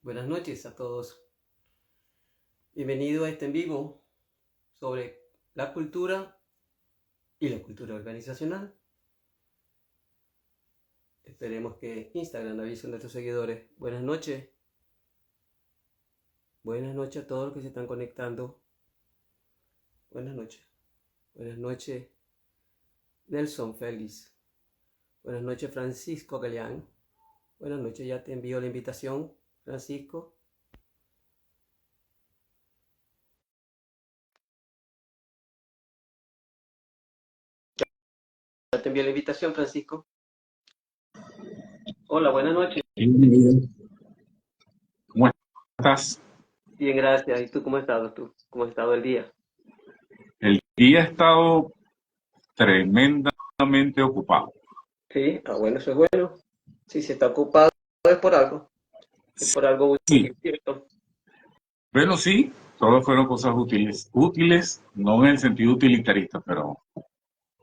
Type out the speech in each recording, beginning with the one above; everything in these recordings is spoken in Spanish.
Buenas noches a todos. Bienvenido a este en vivo sobre la cultura y la cultura organizacional. Esperemos que Instagram avise a nuestros seguidores. Buenas noches. Buenas noches a todos los que se están conectando. Buenas noches. Buenas noches, Nelson Félix. Buenas noches, Francisco Galeán. Buenas noches, ya te envío la invitación, Francisco. Ya te envío la invitación, Francisco. Hola, buenas noches. ¿Cómo estás? Bien, gracias. ¿Y tú cómo has estado? ¿Cómo ha estado el día? El día ha estado tremendamente ocupado. Sí, bueno, eso es bueno. Si se está ocupado es por algo. Es por algo Sí, útil, ¿cierto? bueno, sí, todos fueron cosas útiles. Útiles, no en el sentido utilitarista, pero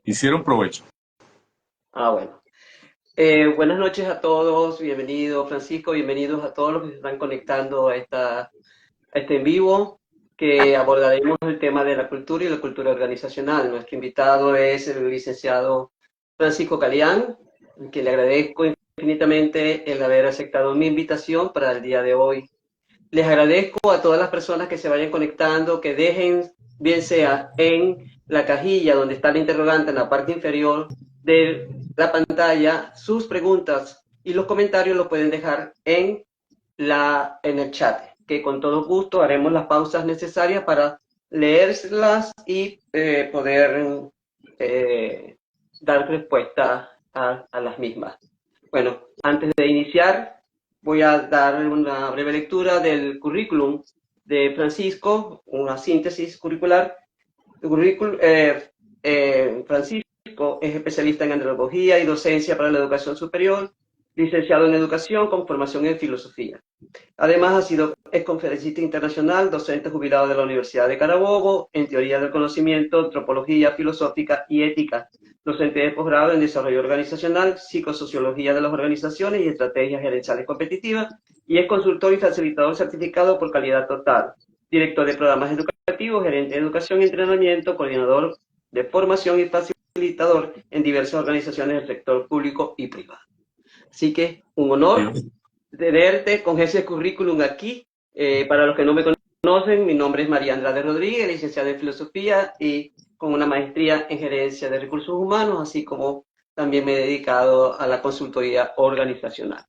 hicieron provecho. Bueno. Buenas noches a todos. Bienvenido, Francisco. Bienvenidos a todos los que se están conectando a este en vivo, que abordaremos el tema de la cultura y la cultura organizacional. Nuestro invitado es el licenciado Francisco Calián, que le agradezco infinitamente el haber aceptado mi invitación para el día de hoy. Les agradezco a todas las personas que se vayan conectando, que dejen, bien sea en la cajilla donde está el interrogante en la parte inferior de la pantalla, sus preguntas y los comentarios los pueden dejar en el chat, que con todo gusto haremos las pausas necesarias para leerlas y poder dar respuesta a las mismas. Bueno, antes de iniciar, voy a dar una breve lectura del currículum de Francisco, una síntesis curricular. Francisco es especialista en antropología y docencia para la educación superior, licenciado en educación con formación en filosofía. Además, es conferencista internacional, docente jubilado de la Universidad de Carabobo en teoría del conocimiento, antropología filosófica y ética, docente de posgrado en desarrollo organizacional, psicosociología de las organizaciones y estrategias gerenciales competitivas, y es consultor y facilitador certificado por calidad total, director de programas educativos, gerente de educación y entrenamiento, coordinador de formación y facilitador en diversas organizaciones del sector público y privado. Así que un honor tenerte con ese currículum aquí. Para los que no me conocen, mi nombre es María Andrade Rodríguez, licenciada en Filosofía y con una maestría en Gerencia de Recursos Humanos, así como también me he dedicado a la consultoría organizacional.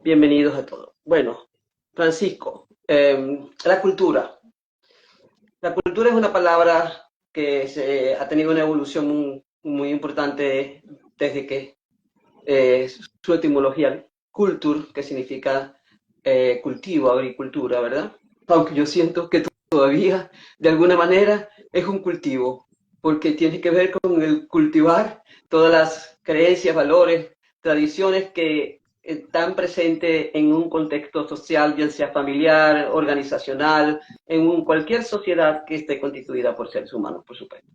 Bienvenidos a todos. Bueno, Francisco, la cultura. La cultura es una palabra que ha tenido una evolución muy importante desde que su etimología, cultur, que significa cultivo, agricultura, ¿verdad? Aunque yo siento que todavía, de alguna manera, es un cultivo, porque tiene que ver con el cultivar todas las creencias, valores, tradiciones que están presentes en un contexto social, bien sea familiar, organizacional, cualquier sociedad que esté constituida por seres humanos, por supuesto.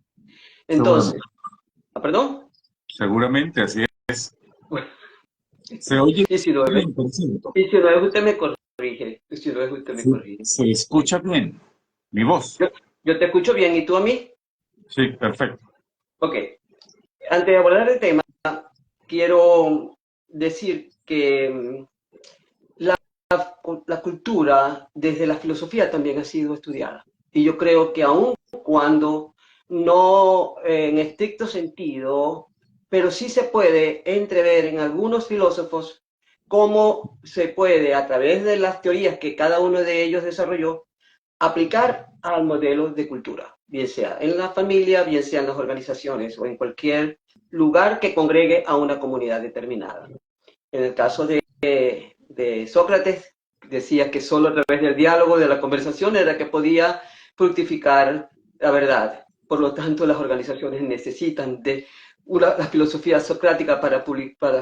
Entonces, Seguramente, ¿perdón? seguramente así es. Bueno, Se oye y si no es, bien, por cierto. y si no es usted me corrige, y si no es usted me corrige. Se escucha bien. Mi voz. Yo te escucho bien, ¿y tú a mí? Sí, perfecto. Ok. Antes de abordar el tema, quiero decir que la, la cultura desde la filosofía también ha sido estudiada. Y yo creo que aun cuando no en estricto sentido, pero sí se puede entrever en algunos filósofos cómo se puede, a través de las teorías que cada uno de ellos desarrolló, aplicar al modelo de cultura, bien sea en la familia, bien sea en las organizaciones o en cualquier lugar que congregue a una comunidad determinada. En el caso de Sócrates, decía que solo a través del diálogo, de la conversación, era que podía fructificar la verdad. Por lo tanto, las organizaciones necesitan de la filosofía socrática para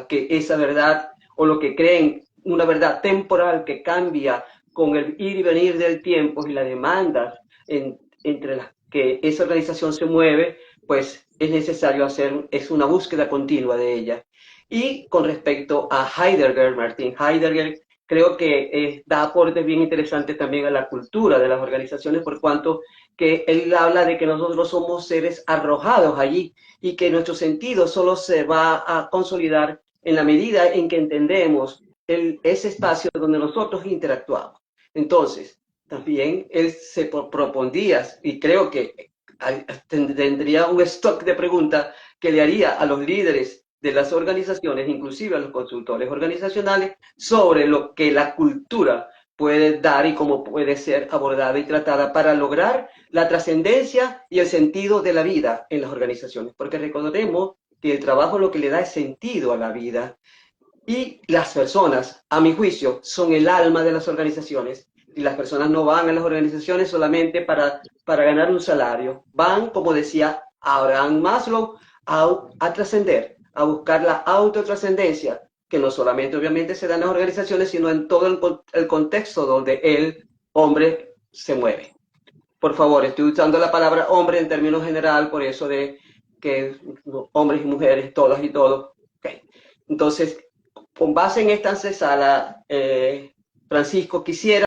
que esa verdad o lo que creen, una verdad temporal que cambia con el ir y venir del tiempo y las demandas entre las que esa organización se mueve, pues es necesario es una búsqueda continua de ella. Y con respecto a Heidegger, Martin Heidegger, creo que da aportes bien interesantes también a la cultura de las organizaciones, por cuanto que él habla de que nosotros somos seres arrojados allí y que nuestro sentido solo se va a consolidar en la medida en que entendemos ese espacio donde nosotros interactuamos. Entonces, también él se propondría, y creo que tendría un stock de preguntas que le haría a los líderes de las organizaciones, inclusive a los consultores organizacionales, sobre lo que la cultura puede dar y cómo puede ser abordada y tratada para lograr la trascendencia y el sentido de la vida en las organizaciones. Porque recordemos que el trabajo lo que le da es sentido a la vida y las personas, a mi juicio, son el alma de las organizaciones. Y las personas no van a las organizaciones solamente para ganar un salario. Van, como decía Abraham Maslow, a trascender, a buscar la autotrascendencia, que no solamente obviamente se da en las organizaciones, sino en todo el contexto donde el hombre se mueve. Por favor, estoy usando la palabra hombre en términos general, por eso de que hombres y mujeres, todas y todos. Okay. Entonces, con base en esta antesala, Francisco, quisiera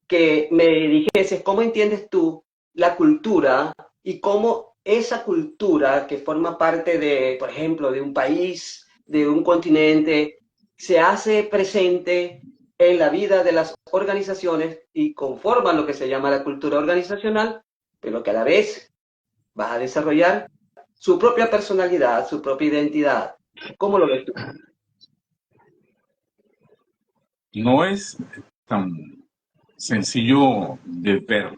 que me dijeses cómo entiendes tú la cultura y cómo esa cultura que forma parte de, por ejemplo, de un país, de un continente, se hace presente en la vida de las organizaciones y conforma lo que se llama la cultura organizacional, pero que a la vez va a desarrollar su propia personalidad, su propia identidad. ¿Cómo lo ves tú? No es tan sencillo de ver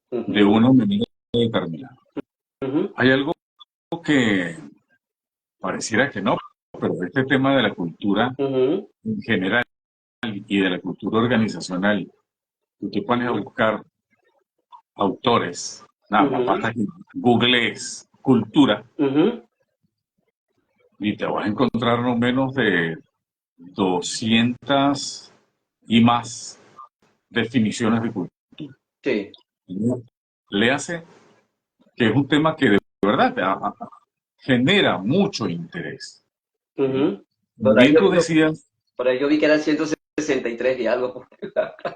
de una manera determinada. Hay algo que pareciera que no, pero este tema de la cultura en general y de la cultura organizacional, tú te pones a buscar autores, nada más, googlees cultura y te vas a encontrar no menos de 200 y más definiciones de cultura. Sí. Le hace que es un tema que de verdad genera mucho interés. Bien tú decías. Por ahí yo vi que eran 163 y algo.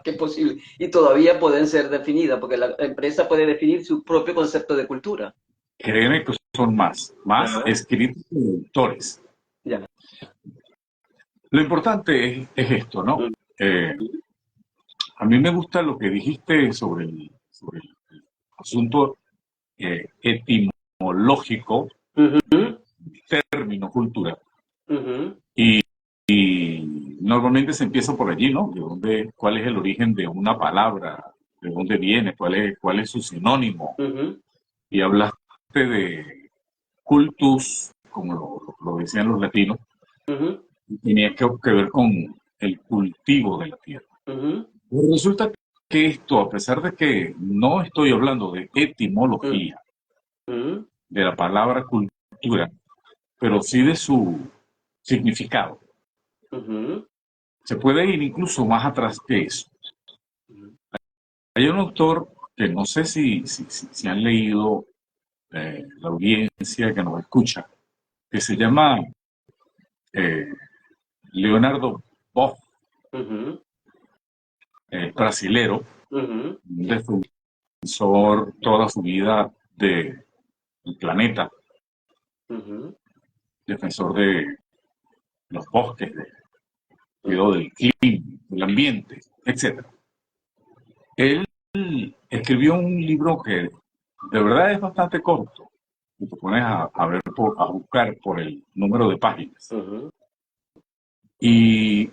¿Qué es posible? Y todavía pueden ser definidas, porque la empresa puede definir su propio concepto de cultura. Créeme que son más escritos por autores. Ya. Lo importante es esto, ¿no? A mí me gusta lo que dijiste sobre el asunto etimológico del término cultura. Y normalmente se empieza por allí, ¿no? ¿Cuál es el origen de una palabra? ¿De dónde viene? ¿Cuál es su sinónimo? Y hablaste de cultus, como lo decían los latinos, y tenía que ver con el cultivo de la tierra. Pero resulta que esto, a pesar de que no estoy hablando de etimología de la palabra cultura, pero sí de su significado, se puede ir incluso más atrás que eso. Hay un autor que no sé si han leído, la audiencia que nos escucha, que se llama Leonardo Boff, brasilero, defensor toda su vida del planeta, defensor de los bosques, del clima, del ambiente, etc. Él escribió un libro que de verdad es bastante corto. Y te pones a buscar por el número de páginas. Y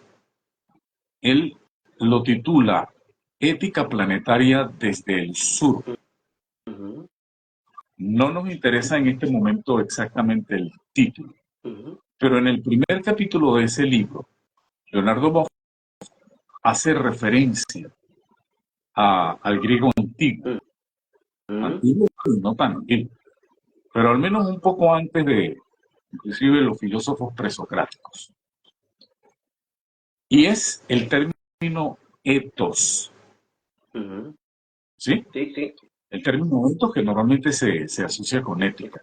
él lo titula Ética Planetaria desde el Sur. No nos interesa en este momento exactamente el título, pero en el primer capítulo de ese libro, Leonardo Boff hace referencia al griego antiguo. Antiguo, no tan antiguo, pero al menos un poco antes de, inclusive, los filósofos presocráticos. Y es el término ethos. ¿Sí? Sí, sí. El término ethos que normalmente se asocia con ética.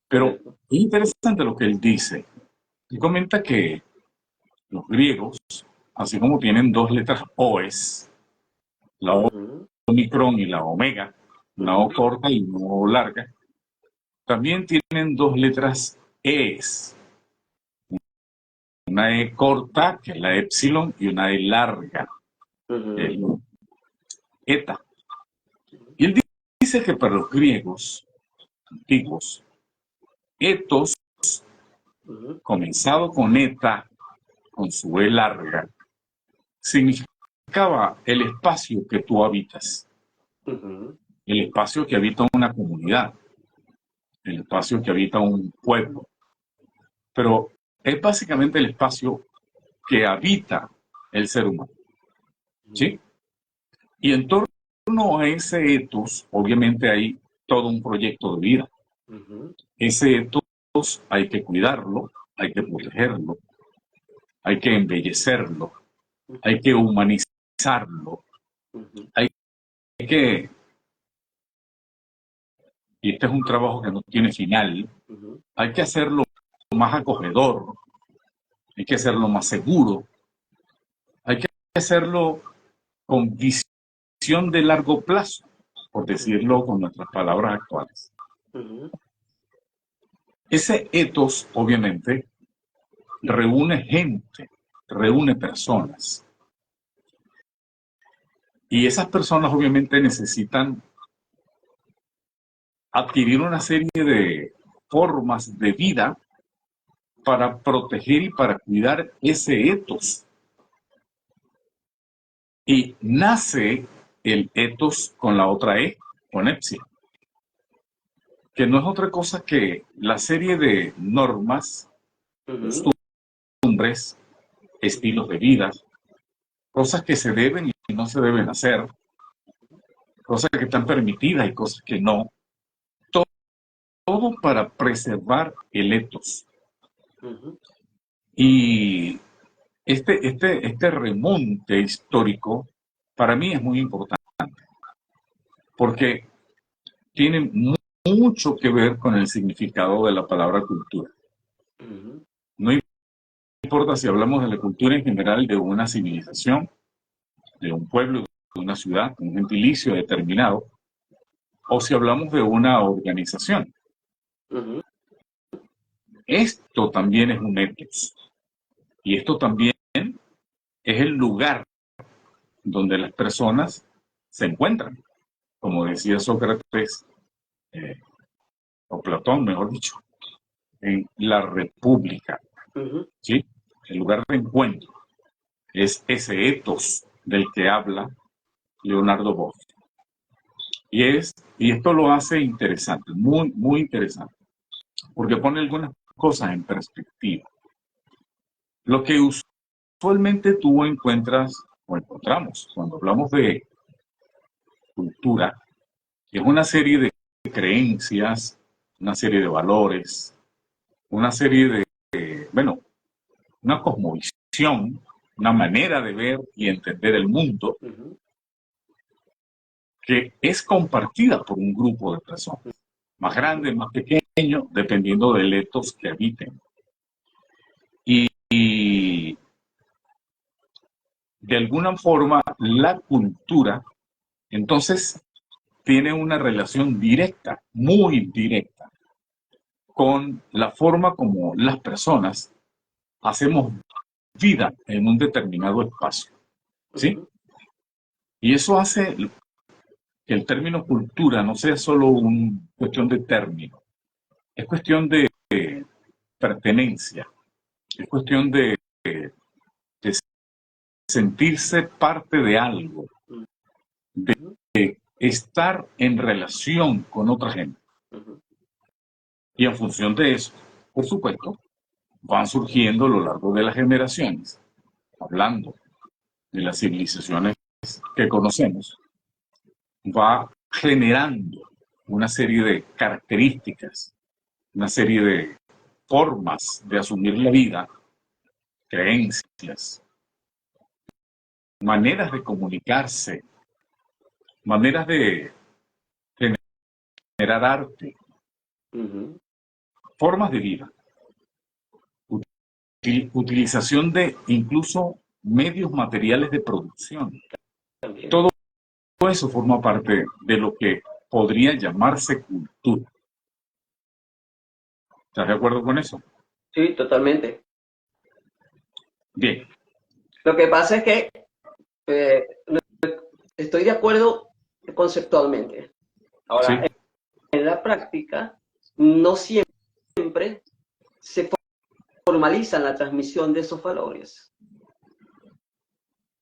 Pero es interesante lo que él dice. Él comenta que los griegos, así como tienen dos letras OES, la Omicron y la Omega, una O corta y una O larga, también tienen dos letras ES, una E corta, que es la Epsilon, y una E larga, el Eta. Y él dice que para los griegos antiguos, etos, comenzado con eta, con su E larga, significaba el espacio que tú habitas, el espacio que habita una comunidad, el espacio que habita un pueblo. Pero es básicamente el espacio que habita el ser humano, ¿sí? Y en torno a ese etos, obviamente hay todo un proyecto de vida. Ese etos hay que cuidarlo, hay que protegerlo, hay que embellecerlo, hay que humanizarlo, hay que, y este es un trabajo que no tiene final, hay que hacerlo más acogedor, hay que hacerlo más seguro, hay que hacerlo con visión de largo plazo, por decirlo con nuestras palabras actuales. Ese etos, obviamente, reúne gente, reúne personas. Y esas personas, obviamente, necesitan adquirir una serie de formas de vida para proteger y para cuidar ese etos. Y nace el etos con la otra E, con Epsilon, que no es otra cosa que la serie de normas, costumbres, estilos de vida, cosas que se deben y no se deben hacer, cosas que están permitidas y cosas que no, todo para preservar el etos. Y este remonte histórico para mí es muy importante, porque tiene mucho que ver con el significado de la palabra cultura. No importa si hablamos de la cultura en general de una civilización, de un pueblo, de una ciudad, un gentilicio determinado, o si hablamos de una organización. Esto también es un etos. Y esto también es el lugar donde las personas se encuentran. Como decía Sócrates, o Platón, mejor dicho, en la república. ¿Sí? El lugar de encuentro es ese etos del que habla Leonardo Boff. Y esto lo hace interesante, muy, muy interesante, porque pone algunas cosas en perspectiva. Lo que usualmente tú encuentras o encontramos cuando hablamos de cultura es una serie de creencias, una serie de valores, una serie de bueno, una cosmovisión, una manera de ver y entender el mundo que es compartida por un grupo de personas, más grande, más pequeño, dependiendo del etos que habiten. Y de alguna forma la cultura, entonces, tiene una relación directa, muy directa, con la forma como las personas hacemos vida en un determinado espacio, ¿sí? Y eso hace que el término cultura no sea solo una cuestión de término, es cuestión de pertenencia, es cuestión de sentirse parte de algo, de estar en relación con otra gente. Y en función de eso, por supuesto, van surgiendo a lo largo de las generaciones, hablando de las civilizaciones que conocemos, va generando una serie de características, una serie de formas de asumir la vida, creencias, maneras de comunicarse, maneras de generar arte, formas de vida, utilización de incluso medios materiales de producción. También. Todo eso forma parte de lo que podría llamarse cultura. ¿Estás de acuerdo con eso? Sí, totalmente. Bien. Lo que pasa es que estoy de acuerdo conceptualmente. Ahora, Sí. en la práctica, no siempre se formaliza la transmisión de esos valores,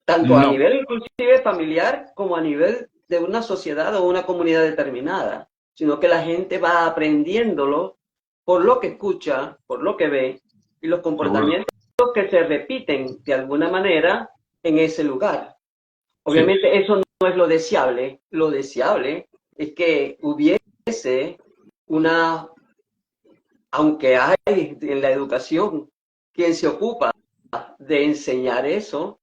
tanto a No, nivel inclusive familiar como a nivel de una sociedad o una comunidad determinada, sino que la gente va aprendiéndolo por lo que escucha, por lo que ve, y los seguro. comportamientos que se repiten de alguna manera en ese lugar. Sí. Obviamente eso no es lo deseable. Lo deseable es que hubiese una, aunque hay en la educación quien se ocupa de enseñar eso,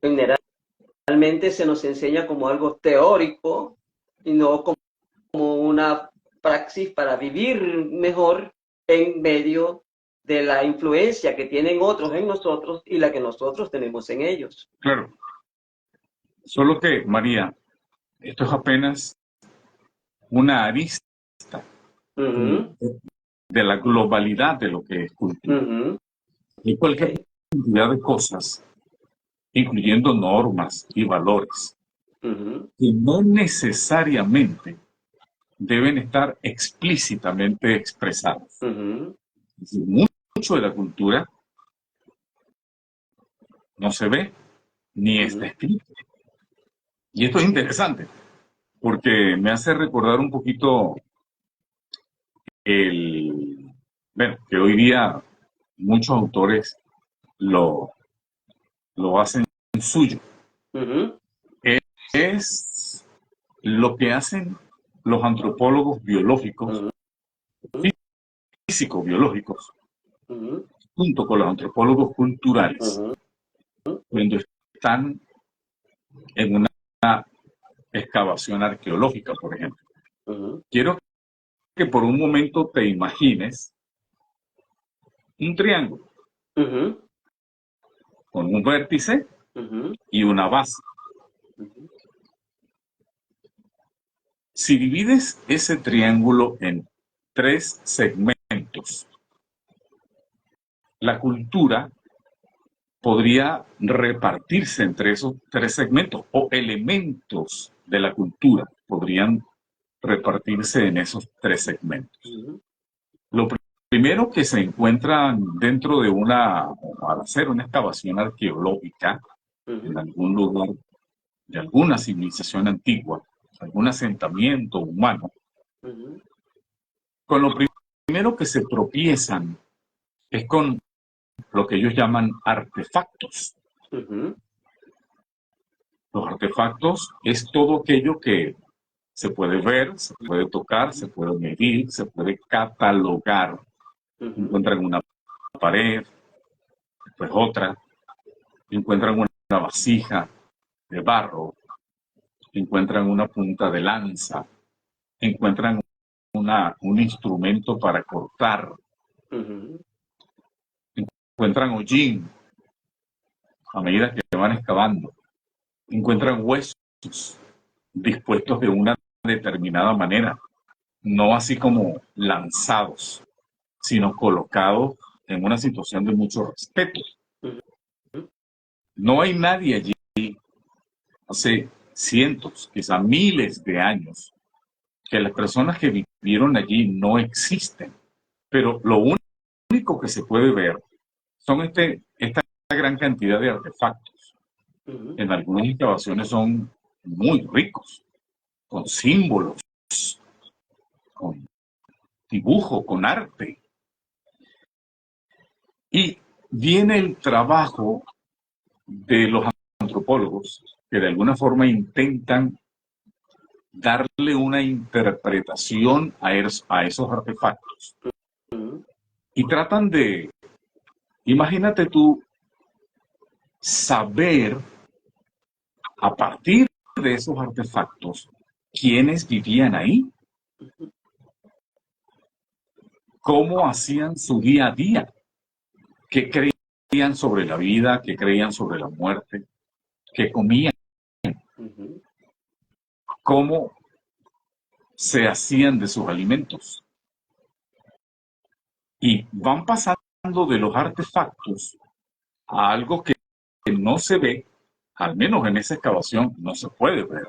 generalmente se nos enseña como algo teórico y no como una praxis para vivir mejor en medio de la influencia que tienen otros en nosotros y la que nosotros tenemos en ellos. Claro. Solo que, María, esto es apenas una arista Uh-huh. de la globalidad de lo que es cultura. Uh-huh. Y cualquier Okay. cantidad de cosas, incluyendo normas y valores, Uh-huh. que no necesariamente deben estar explícitamente expresados. Uh-huh. Es decir, mucho de la cultura no se ve ni está Uh-huh. escrito. Y esto es interesante, porque me hace recordar un poquito bueno, que hoy día muchos autores lo, lo hacen suyo. Uh-huh. Es lo que hacen los antropólogos biológicos, Uh-huh. físico-biológicos, Uh-huh. junto con los antropólogos culturales, Uh-huh. cuando están en una excavación arqueológica, por ejemplo. Uh-huh. Quiero que por un momento te imagines un triángulo Uh-huh. con un vértice Uh-huh. y una base. Uh-huh. Si divides ese triángulo en 3 segmentos, la cultura podría repartirse entre esos 3 segmentos o elementos de la cultura podrían repartirse en esos 3 segmentos. Uh-huh. Lo primero que se encuentra dentro de al hacer una excavación arqueológica en Uh-huh. algún lugar de alguna civilización antigua, algún asentamiento humano, Uh-huh. con lo primero que se tropiezan es con lo que ellos llaman artefactos. Uh-huh. Los artefactos es todo aquello que se puede ver, se puede tocar, se puede medir, se puede catalogar. Uh-huh. Encuentran una pared, después otra, encuentran una vasija de barro, encuentran una punta de lanza, encuentran un instrumento para cortar, Uh-huh. encuentran hollín a medida que van excavando, encuentran huesos dispuestos de una determinada manera, no así como lanzados, sino colocados en una situación de mucho respeto. Uh-huh. No hay nadie allí hace cientos, quizá miles de años, que las personas que vivieron allí no existen, pero lo único que se puede ver son esta gran cantidad de artefactos. Uh-huh. En algunas excavaciones son muy ricos, con símbolos, con dibujo, con arte. Y viene el trabajo de los antropólogos que de alguna forma intentan darle una interpretación a esos artefactos. Uh-huh. Y tratan de, imagínate tú, saber a partir de esos artefactos quiénes vivían ahí, cómo hacían su día a día, qué creían sobre la vida, qué creían sobre la muerte, qué comían, cómo se hacían de sus alimentos. Y van pasando de los artefactos a algo que no se ve, al menos en esa excavación no se puede ver,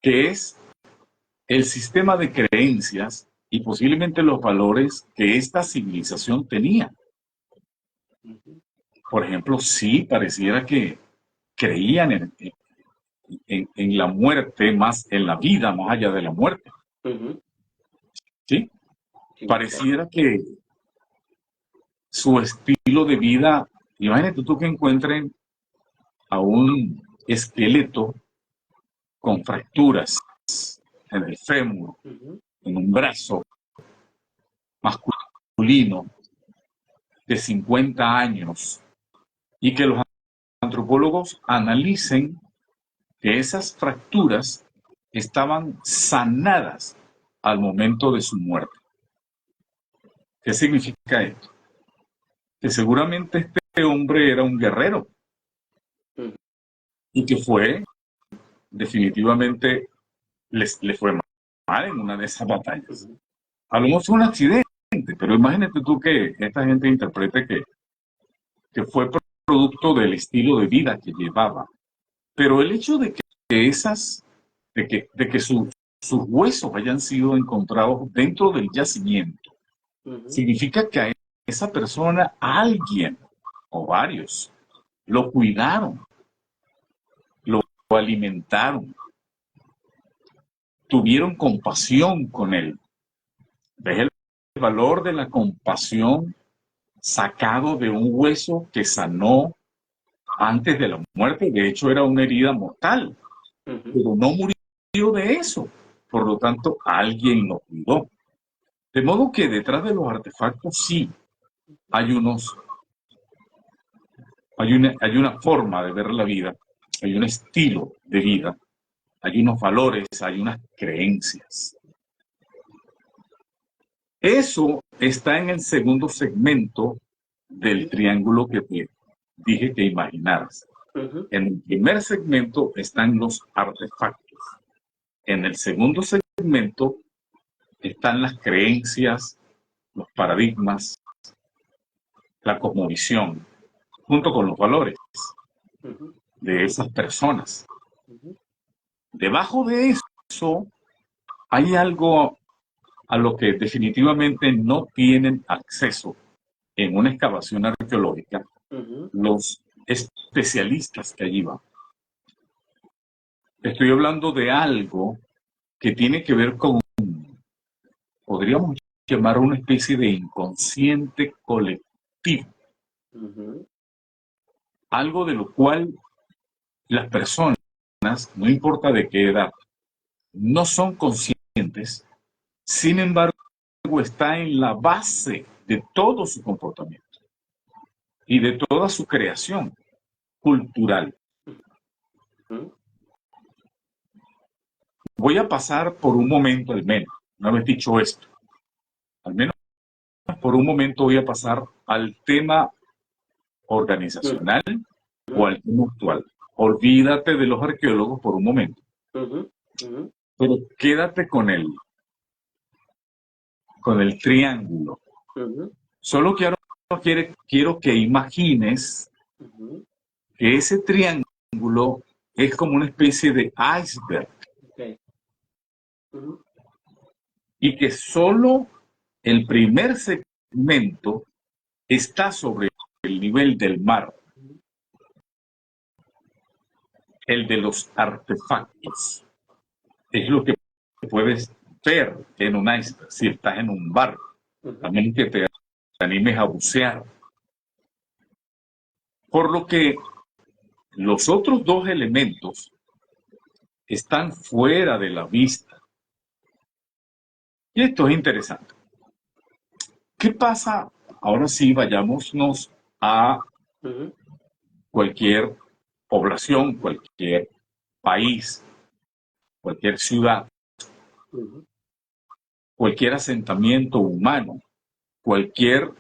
que es el sistema de creencias y posiblemente los valores que esta civilización tenía. Por ejemplo, sí pareciera que creían en la muerte, más en la vida, más allá de la muerte. ¿Sí? Pareciera que su estilo de vida, imagínate tú que encuentren a un esqueleto con fracturas en el fémur, en un brazo masculino de 50 años, y que los antropólogos analicen que esas fracturas estaban sanadas al momento de su muerte. ¿Qué significa esto? Que seguramente este hombre era un guerrero y que fue, definitivamente, le fue mal en una de esas batallas. A lo mejor fue un accidente, pero imagínate tú que esta gente interprete que fue producto del estilo de vida que llevaba. Pero el hecho de que sus huesos hayan sido encontrados dentro del yacimiento, significa que a esa persona alguien o varios lo cuidaron, lo alimentaron, tuvieron compasión con él. ¿Ves el valor de la compasión sacado de un hueso que sanó antes de la muerte? De hecho, era una herida mortal, pero no murió de eso. Por lo tanto, alguien lo cuidó. De modo que detrás de los artefactos sí hay una forma de ver la vida, hay un estilo de vida, hay unos valores, hay unas creencias. Eso está en el segundo segmento del triángulo que te dije que imaginaras. En el primer segmento están los artefactos. En el segundo segmento están las creencias, los paradigmas, la cosmovisión, junto con los valores de esas personas. Debajo de eso hay algo a lo que definitivamente no tienen acceso en una excavación arqueológica los especialistas que allí van. Estoy hablando de algo que tiene que ver con, podríamos llamar una especie de inconsciente colectivo. Algo de lo cual las personas, no importa de qué edad, no son conscientes, sin embargo, está en la base de todo su comportamiento y de toda su creación cultural. Voy a pasar por un momento, al menos, una vez dicho esto, al menos por un momento voy a pasar al tema organizacional o al tema actual. Olvídate de los arqueólogos por un momento, pero quédate con el triángulo. Solo quiero que imagines que ese triángulo es como una especie de iceberg. Y que solo el primer segmento está sobre el nivel del mar. El de los artefactos. Es lo que puedes ver en un iceberg si estás en un barco. También que te animes a bucear. Por lo que los otros dos elementos están fuera de la vista. Y esto es interesante. ¿Qué pasa? Ahora sí, vayámonos a cualquier población, cualquier país, cualquier ciudad, cualquier asentamiento humano, cualquier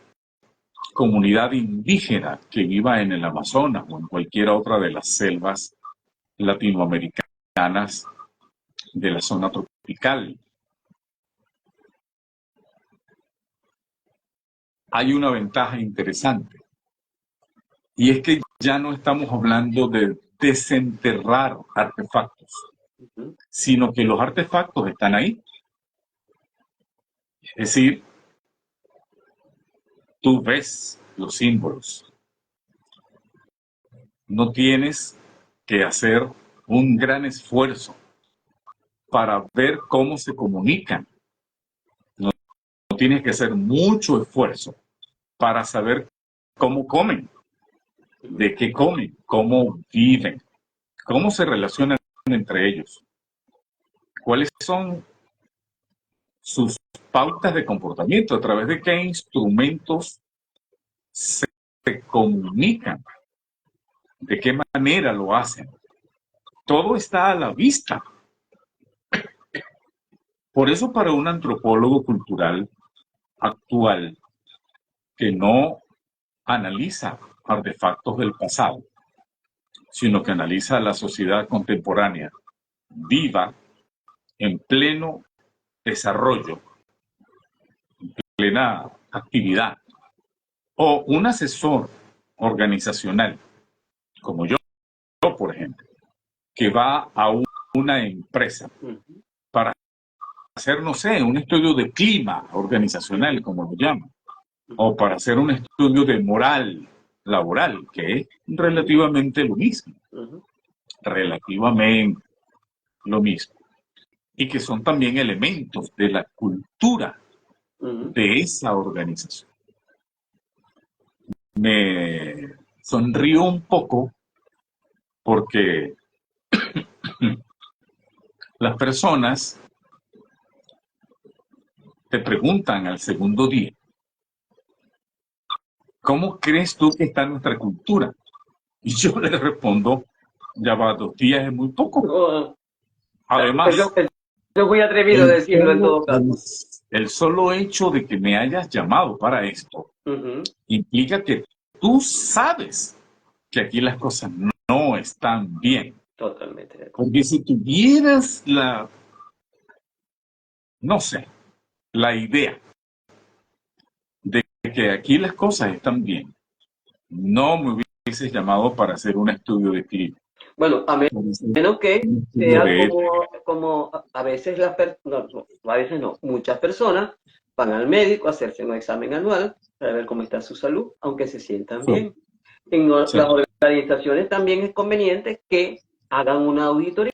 comunidad indígena que viva en el Amazonas o en cualquier otra de las selvas latinoamericanas de la zona tropical. Hay una ventaja interesante, y es que ya no estamos hablando de desenterrar artefactos, sino que los artefactos están ahí. Es decir, tú ves los símbolos. No tienes que hacer un gran esfuerzo para ver cómo se comunican. No tienes que hacer mucho esfuerzo para saber cómo comen, de qué comen, cómo viven, cómo se relacionan entre ellos, cuáles son sus pautas de comportamiento, a través de qué instrumentos se comunican, de qué manera lo hacen. Todo está a la vista. Por eso, para un antropólogo cultural actual que no analiza artefactos del pasado, sino que analiza la sociedad contemporánea viva, en pleno desarrollo, en plena actividad, o un asesor organizacional, como yo, por ejemplo, que va a una empresa para hacer, no sé, un estudio de clima organizacional, como lo llaman, o para hacer un estudio de moral laboral, que es relativamente lo mismo, relativamente lo mismo, y que son también elementos de la cultura de esa organización. Me sonrío un poco porque las personas te preguntan al segundo día, ¿cómo crees tú que está nuestra cultura? Y yo les respondo, ya va, 2 días es muy poco. Además, es muy atrevido decirlo en todo caso. El solo hecho de que me hayas llamado para esto implica que tú sabes que aquí las cosas no están bien. Totalmente. Porque si tuvieras no sé, la idea de que aquí las cosas están bien, no me hubieses llamado para hacer un estudio de clima. Bueno, a menos que sea como a veces muchas personas van al médico a hacerse un examen anual para ver cómo está su salud, aunque se sientan bien. En las organizaciones también es conveniente que hagan una auditoría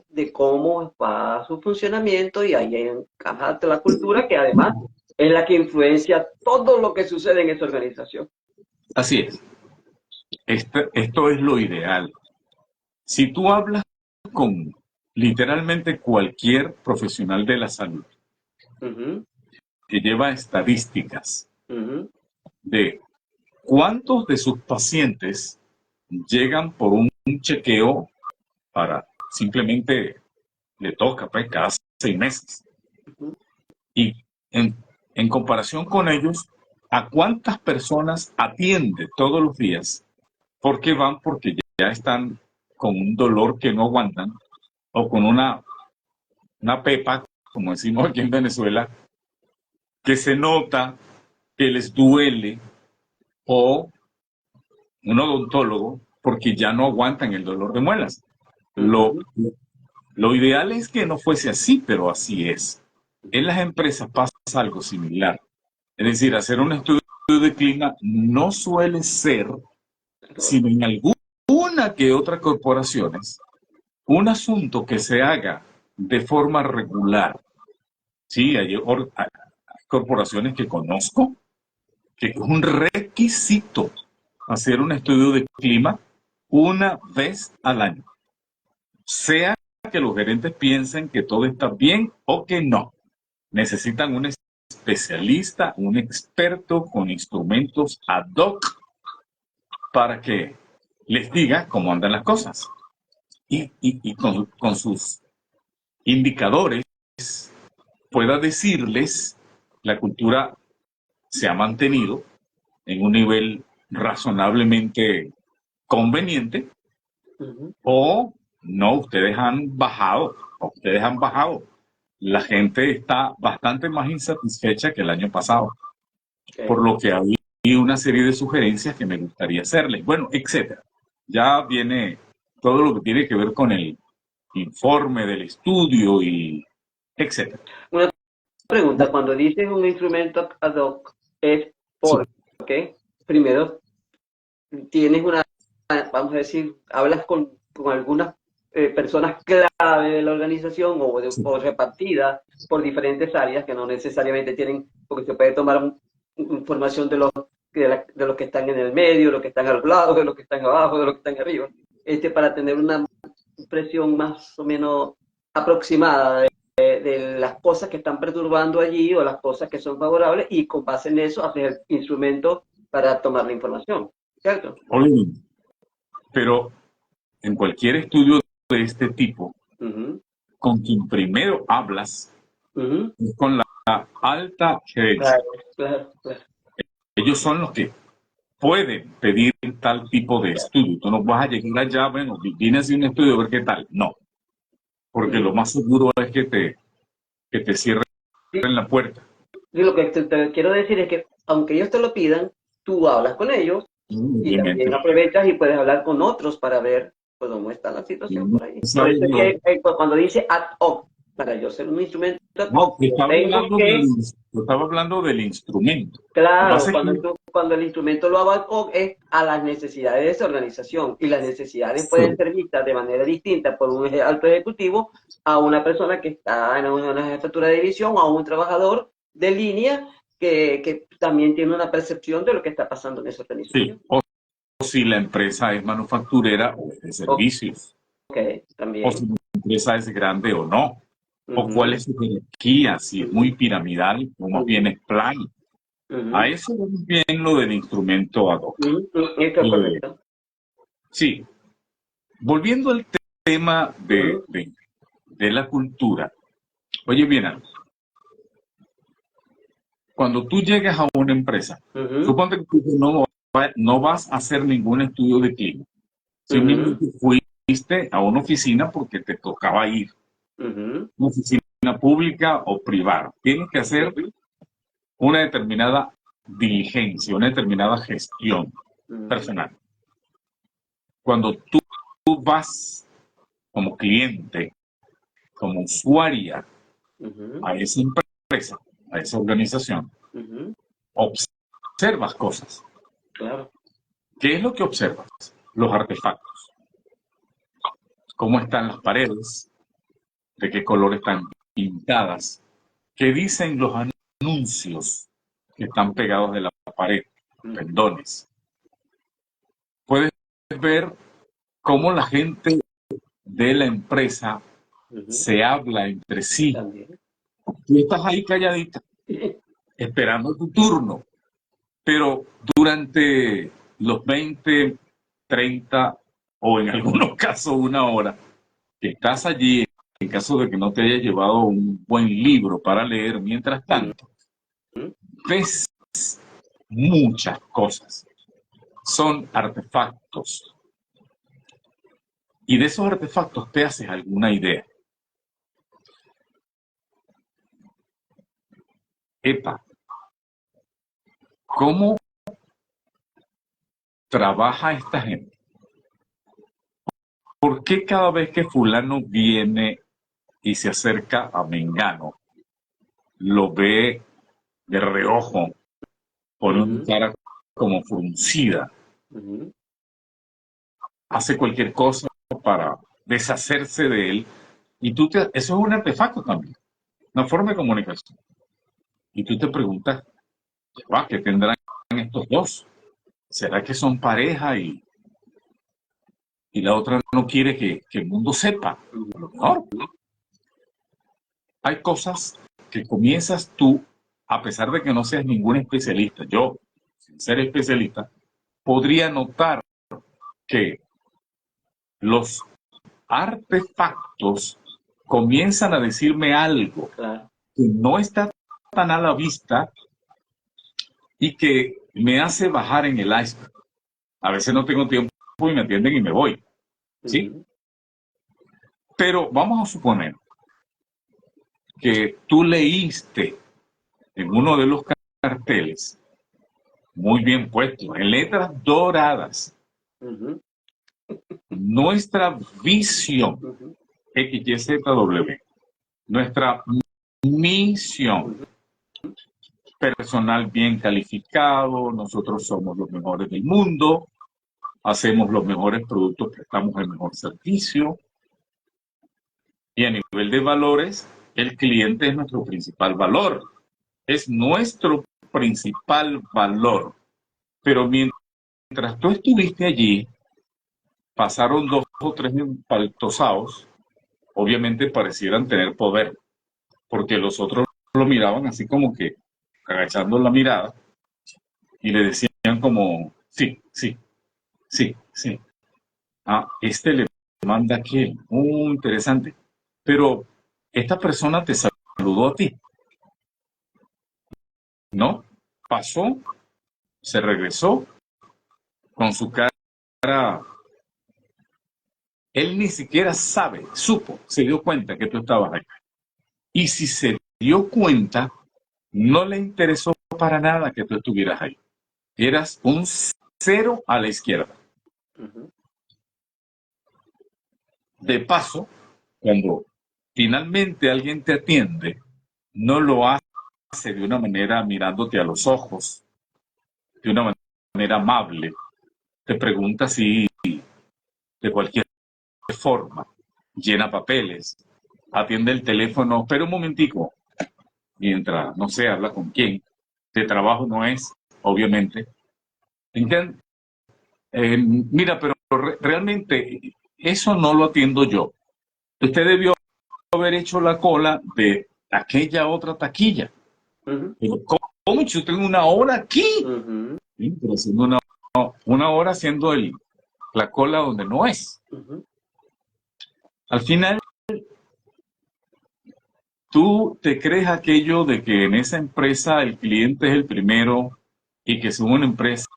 de cómo va su funcionamiento, y ahí encaja la cultura, que además es la que influencia todo lo que sucede en esa organización. Así es. Esto es lo ideal. Si tú hablas con literalmente cualquier profesional de la salud que lleva estadísticas de cuántos de sus pacientes llegan por un chequeo para simplemente le toca pues, cada 6 meses. Y en comparación con ellos, ¿a cuántas personas atiende todos los días? ¿Por qué van? Porque ya están con un dolor que no aguantan, o con una pepa, como decimos aquí en Venezuela, que se nota que les duele, o un odontólogo porque ya no aguantan el dolor de muelas. Lo ideal es que no fuese así, pero así es. En las empresas pasa algo similar. Es decir, hacer un estudio de clima no suele ser, sino en alguna que otra corporaciones, un asunto que se haga de forma regular. Sí, hay corporaciones que conozco que es un requisito hacer un estudio de clima una vez al año. Sea que los gerentes piensen que todo está bien o que no. Necesitan un especialista, un experto con instrumentos ad hoc para que les diga cómo andan las cosas. Y con sus indicadores pueda decirles, la cultura se ha mantenido, en un nivel razonablemente conveniente, o no, ustedes han bajado. La gente está bastante más insatisfecha que el año pasado, por lo que había una serie de sugerencias que me gustaría hacerles, bueno, etcétera. Ya viene todo lo que tiene que ver con el informe del estudio y etcétera. Una pregunta, cuando dices un instrumento ad hoc, es porque primero tienes vamos a decir, hablas con algunas personas clave de la organización o repartidas por diferentes áreas que no necesariamente tienen, porque se puede tomar información de los que están en el medio, de los que están al lado, de los que están abajo, de los que están arriba, para tener una impresión más o menos aproximada de las cosas que están perturbando allí o las cosas que son favorables, y con base en eso hacer instrumentos para tomar la información, ¿cierto? Pero en cualquier estudio de este tipo, con quien primero hablas es con la alta gerencia. Claro. Ellos son los que pueden pedir tal tipo de estudio. Tú no vas a llegar allá, bueno, vienes de un estudio a ver qué tal. No, porque lo más seguro es que te cierren la puerta. Y lo que te quiero decir es que, aunque ellos te lo pidan, tú hablas con ellos y también aprovechas y puedes hablar con otros para ver cómo está la situación por ahí. Por eso es que cuando dice ad hoc, para yo ser un instrumento ad hoc, estaba hablando del instrumento. Claro, cuando el instrumento lo hago ad hoc es a las necesidades de esa organización, y las necesidades pueden ser vistas de manera distinta por un alto ejecutivo a una persona que está en una jefatura de división o a un trabajador de línea que también tiene una percepción de lo que está pasando en esa organización. Sí, o si la empresa es manufacturera o es de servicios. También. O si la empresa es grande o no. O cuál es su jerarquía, si es muy piramidal o más bien es plano. A eso es bien lo del instrumento ad hoc. Sí. Volviendo al tema de la cultura. Oye, bien, cuando tú llegas a una empresa, suponte que tú no vas a hacer ningún estudio de clima. Simplemente fuiste a una oficina porque te tocaba ir. Una oficina pública o privada. Tienes que hacer una determinada diligencia, una determinada gestión personal. Cuando tú vas como cliente, como usuaria a esa empresa, a esa organización, observas cosas. Claro. ¿Qué es lo que observas? Los artefactos. ¿Cómo están las paredes? ¿De qué color están pintadas? ¿Qué dicen los anuncios que están pegados de la pared? Pendones. Puedes ver cómo la gente de la empresa se habla entre sí. Tú estás ahí calladita, esperando tu turno, pero durante los 20, 30 o en algunos casos 1 hora que estás allí, en caso de que no te hayas llevado un buen libro para leer, mientras tanto, ves muchas cosas. Son artefactos. Y de esos artefactos te haces alguna idea. Epa, ¿cómo trabaja esta gente? ¿Por qué cada vez que fulano viene y se acerca a Mengano, lo ve de reojo, pone una cara como fruncida, hace cualquier cosa para deshacerse de él? Y eso es un artefacto también, una forma de comunicación. Y tú te preguntas, ¿qué tendrán estos dos? ¿Será que son pareja y la otra no quiere que el mundo sepa? A lo mejor. Hay cosas que comienzas tú, a pesar de que no seas ningún especialista. Yo, sin ser especialista, podría notar que los artefactos comienzan a decirme algo que no está tan a la vista y que me hace bajar en el iceberg. A veces no tengo tiempo y me atienden y me voy, ¿sí? Pero vamos a suponer que tú leíste en uno de los carteles, muy bien puesto, en letras doradas, nuestra visión, XYZW, nuestra misión, personal bien calificado, nosotros somos los mejores del mundo, hacemos los mejores productos, prestamos el mejor servicio, y a nivel de valores, el cliente es nuestro principal valor, es nuestro principal valor. Pero mientras tú estuviste allí, pasaron 2 o 3 empaltosados, obviamente parecieran tener poder, porque los otros lo miraban así como que agachando la mirada y le decían como, sí, sí, sí, sí. Ah, este le manda a aquel, interesante. Pero esta persona te saludó a ti, ¿no? Pasó, se regresó con su cara. Él ni siquiera supo, se dio cuenta que tú estabas ahí. Y si se dio cuenta, no le interesó para nada que tú estuvieras ahí. Eras un 0 a la izquierda. De paso, cuando finalmente alguien te atiende, no lo hace de una manera mirándote a los ojos, de una manera amable. Te pregunta si de cualquier forma, llena papeles, atiende el teléfono, pero un momentico, mientras, no sé, habla con quién, de trabajo no es, obviamente. Mira, pero realmente eso no lo atiendo yo. Usted debió haber hecho la cola de aquella otra taquilla. Pero, ¿cómo? Yo tengo 1 hora aquí. Sí, pero haciendo una hora haciendo la cola donde no es. Al final, tú te crees aquello de que en esa empresa el cliente es el primero y que es una empresa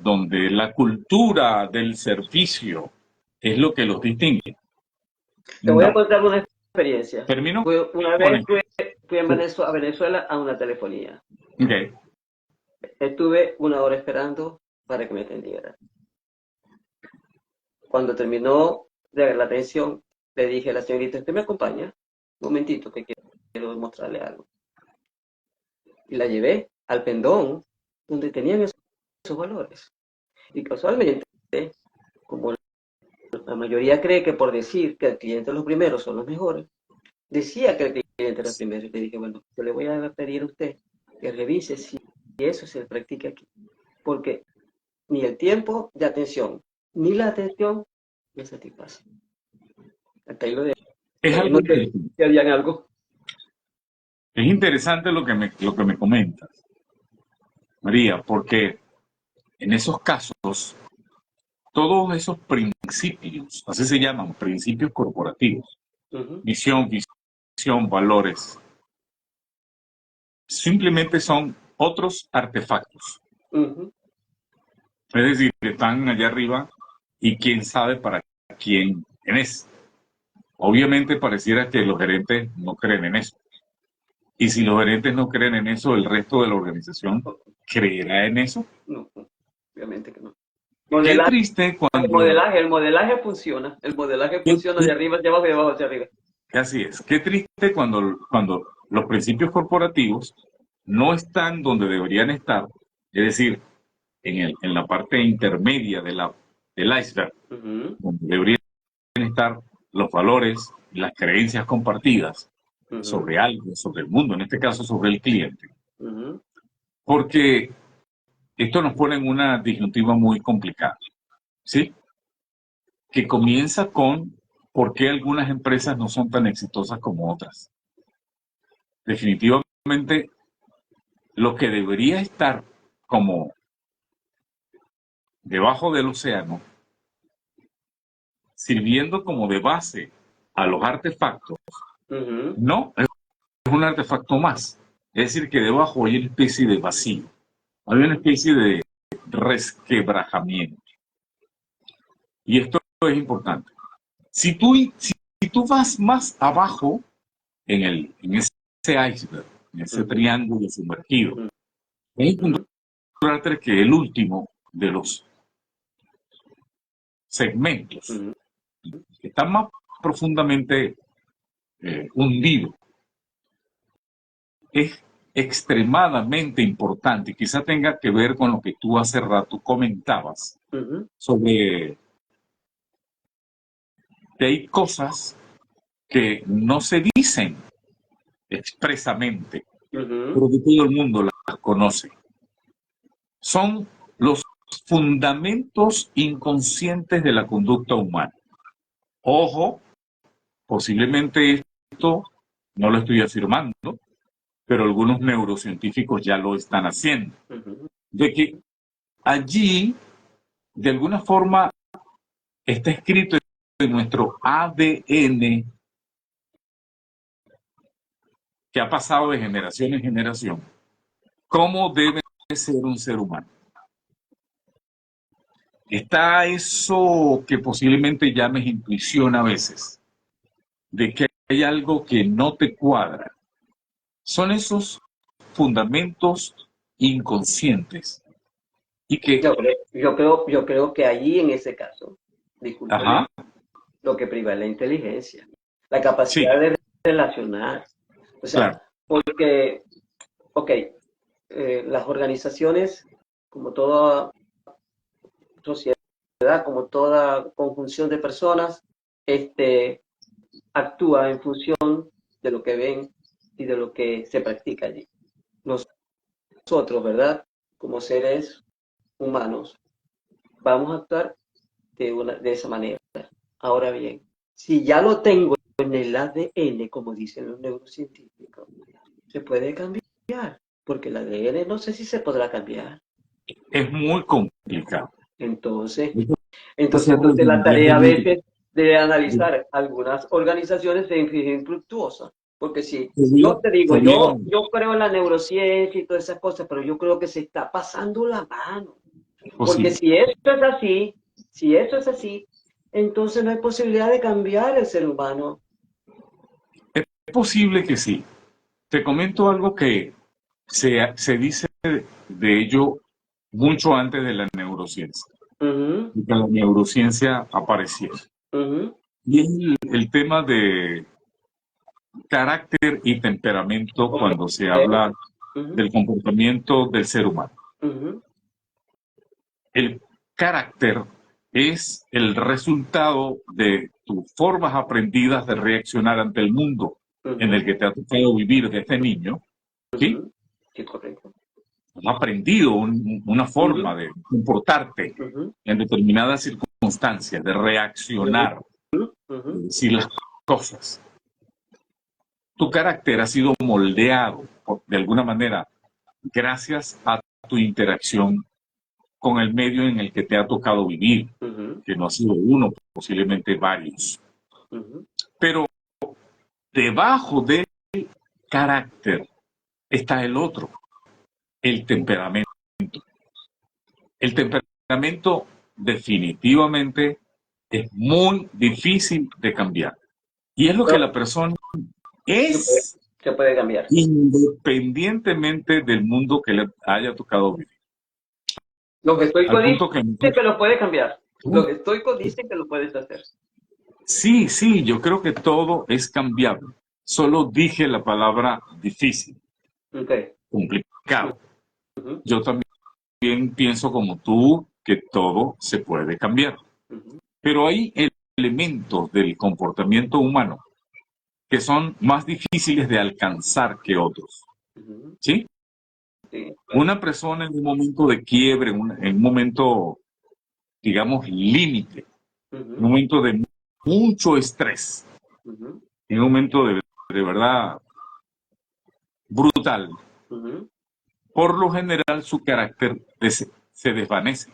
donde la cultura del servicio es lo que los distingue. Te voy a contar una experiencia. Termino. Una vez fui a Venezuela a una telefonía. Okay. Estuve 1 hora esperando para que me atendiera. Cuando terminó de la atención, le dije a la señorita, ¿usted me acompaña? Un momentito, que quiero mostrarle algo. Y la llevé al pendón donde tenían esos valores. Y casualmente, como la mayoría cree que por decir que el cliente los primeros son los mejores, decía que el cliente era el primero. Y le dije, bueno, yo le voy a pedir a usted que revise si eso se practica aquí. Porque ni el tiempo de atención, ni la atención me satisface. Hasta ahí lo de... Es algo que habían algo. Es interesante lo que me comentas, María, porque en esos casos, todos esos principios, así se llaman, principios corporativos, visión, valores, simplemente son otros artefactos. Es decir, están allá arriba y quién sabe para quién es. Obviamente pareciera que los gerentes no creen en eso. Y si los gerentes no creen en eso, ¿el resto de la organización creerá en eso? No, obviamente que no. Qué triste cuando... El modelaje funciona. El modelaje funciona de arriba hacia abajo y de abajo hacia arriba. Así es. Qué triste cuando los principios corporativos no están donde deberían estar, es decir, en la parte intermedia del iceberg, donde deberían estar los valores y las creencias compartidas sobre algo, sobre el mundo, en este caso sobre el cliente. Porque esto nos pone en una disyuntiva muy complicada, ¿sí? Que comienza con por qué algunas empresas no son tan exitosas como otras. Definitivamente, lo que debería estar como debajo del océano, sirviendo como de base a los artefactos, no, es un artefacto más. Es decir, que debajo hay una especie de vacío. Hay una especie de resquebrajamiento. Y esto es importante. Si tú vas más abajo en ese iceberg, en ese triángulo sumergido, es encontrarte que el último de los segmentos que está más profundamente hundido es extremadamente importante y quizá tenga que ver con lo que tú hace rato comentabas sobre que hay cosas que no se dicen expresamente, pero que todo el mundo las conoce. Son los fundamentos inconscientes de la conducta humana. Ojo, posiblemente esto no lo estoy afirmando, pero algunos neurocientíficos ya lo están haciendo. De que allí, de alguna forma, está escrito en nuestro ADN que ha pasado de generación en generación, cómo debe ser un ser humano. Está eso que posiblemente llames intuición a veces, de que hay algo que no te cuadra. Son esos fundamentos inconscientes y que... Yo creo que allí en ese caso, discúlpeme, lo que priva es la inteligencia, la capacidad de relacionar. O sea, porque, las organizaciones, como toda sociedad, como toda conjunción de personas, actúa en función de lo que ven y de lo que se practica allí. Nosotros, ¿verdad? Como seres humanos, vamos a actuar de esa manera. Ahora bien, si ya lo tengo en el ADN, como dicen los neurocientíficos, se puede cambiar, porque el ADN no sé si se podrá cambiar. Es muy complicado. Entonces la tarea a veces de analizar algunas organizaciones es infructuosa. Porque si yo te digo, yo creo en la neurociencia y todas esas cosas, pero yo creo que se está pasando la mano. Porque si eso es así, entonces no hay posibilidad de cambiar el ser humano. Es posible que sí. Te comento algo que se dice de ello mucho antes de la neurociencia. Y que la neurociencia apareciera. Y es el tema de carácter y temperamento cuando se habla del comportamiento del ser humano. El carácter es el resultado de tus formas aprendidas de reaccionar ante el mundo en el que te ha tocado vivir desde niño. ¿Sí? Sí, correcto. Has aprendido una forma de comportarte en determinadas circunstancias, de reaccionar, de decir las cosas. Tu carácter ha sido moldeado de alguna manera gracias a tu interacción con el medio en el que te ha tocado vivir, que no ha sido uno, posiblemente varios. Pero debajo del carácter está el otro, el temperamento. El temperamento definitivamente es muy difícil de cambiar. Y es lo que la persona es, se puede cambiar, independientemente del mundo que le haya tocado vivir. Los estoicos dicen que lo puede cambiar. Los estoicos dicen que lo puedes hacer. Sí, yo creo que todo es cambiable. Solo dije la palabra difícil, complicado. Yo también pienso como tú que todo se puede cambiar. Pero hay elementos del comportamiento humano que son más difíciles de alcanzar que otros. ¿Sí? Una persona en un momento de quiebre, en un momento, digamos, límite, en un momento de mucho estrés, en un momento de verdad brutal, por lo general su carácter se desvanece.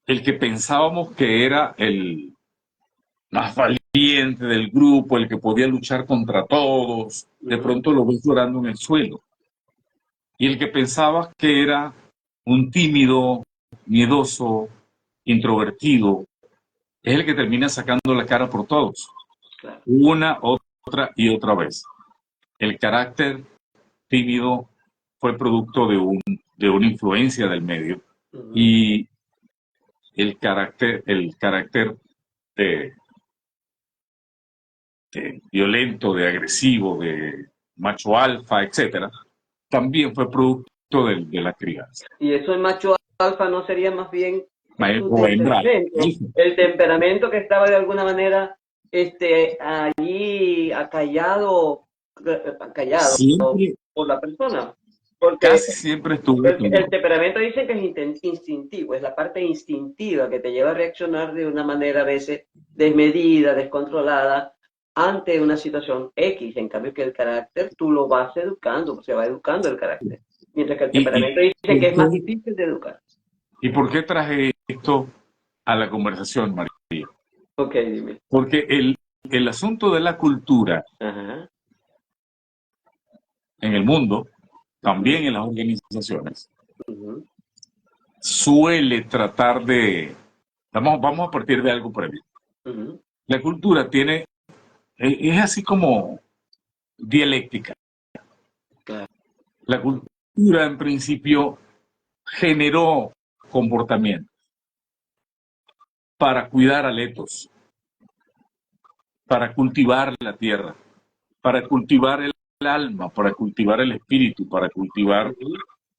El que pensábamos que era el más valiente del grupo, el que podía luchar contra todos, de pronto lo ves llorando en el suelo. Y el que pensaba que era un tímido, miedoso, introvertido, es el que termina sacando la cara por todos, Claro. una, otra y otra vez. El carácter tímido fue producto de una influencia del medio, y el carácter de, de violento, de agresivo, de macho alfa, etcétera, también fue producto de la crianza. Y eso en macho alfa no sería más bien tu Hembra. temperamento, el temperamento que estaba de alguna manera allí callado Siempre, por la persona. Porque casi siempre estuvo. el temperamento dicen que es instintivo, es la parte instintiva que te lleva a reaccionar de una manera a veces desmedida, descontrolada, ante una situación X. En cambio que el carácter tú lo vas educando, se va educando el carácter. Mientras que el temperamento dicen que es más difícil de educar. ¿Y por qué traje esto a la conversación, María? Ok, dime. Porque el asunto de la cultura Ajá. en el mundo, también en las organizaciones, Uh-huh. suele tratar de... Vamos a partir de algo previo. Uh-huh. La cultura es así como dialéctica. Claro. La cultura en principio generó comportamiento para cuidar al etos, para cultivar la tierra, para cultivar el alma, para cultivar el espíritu, para cultivar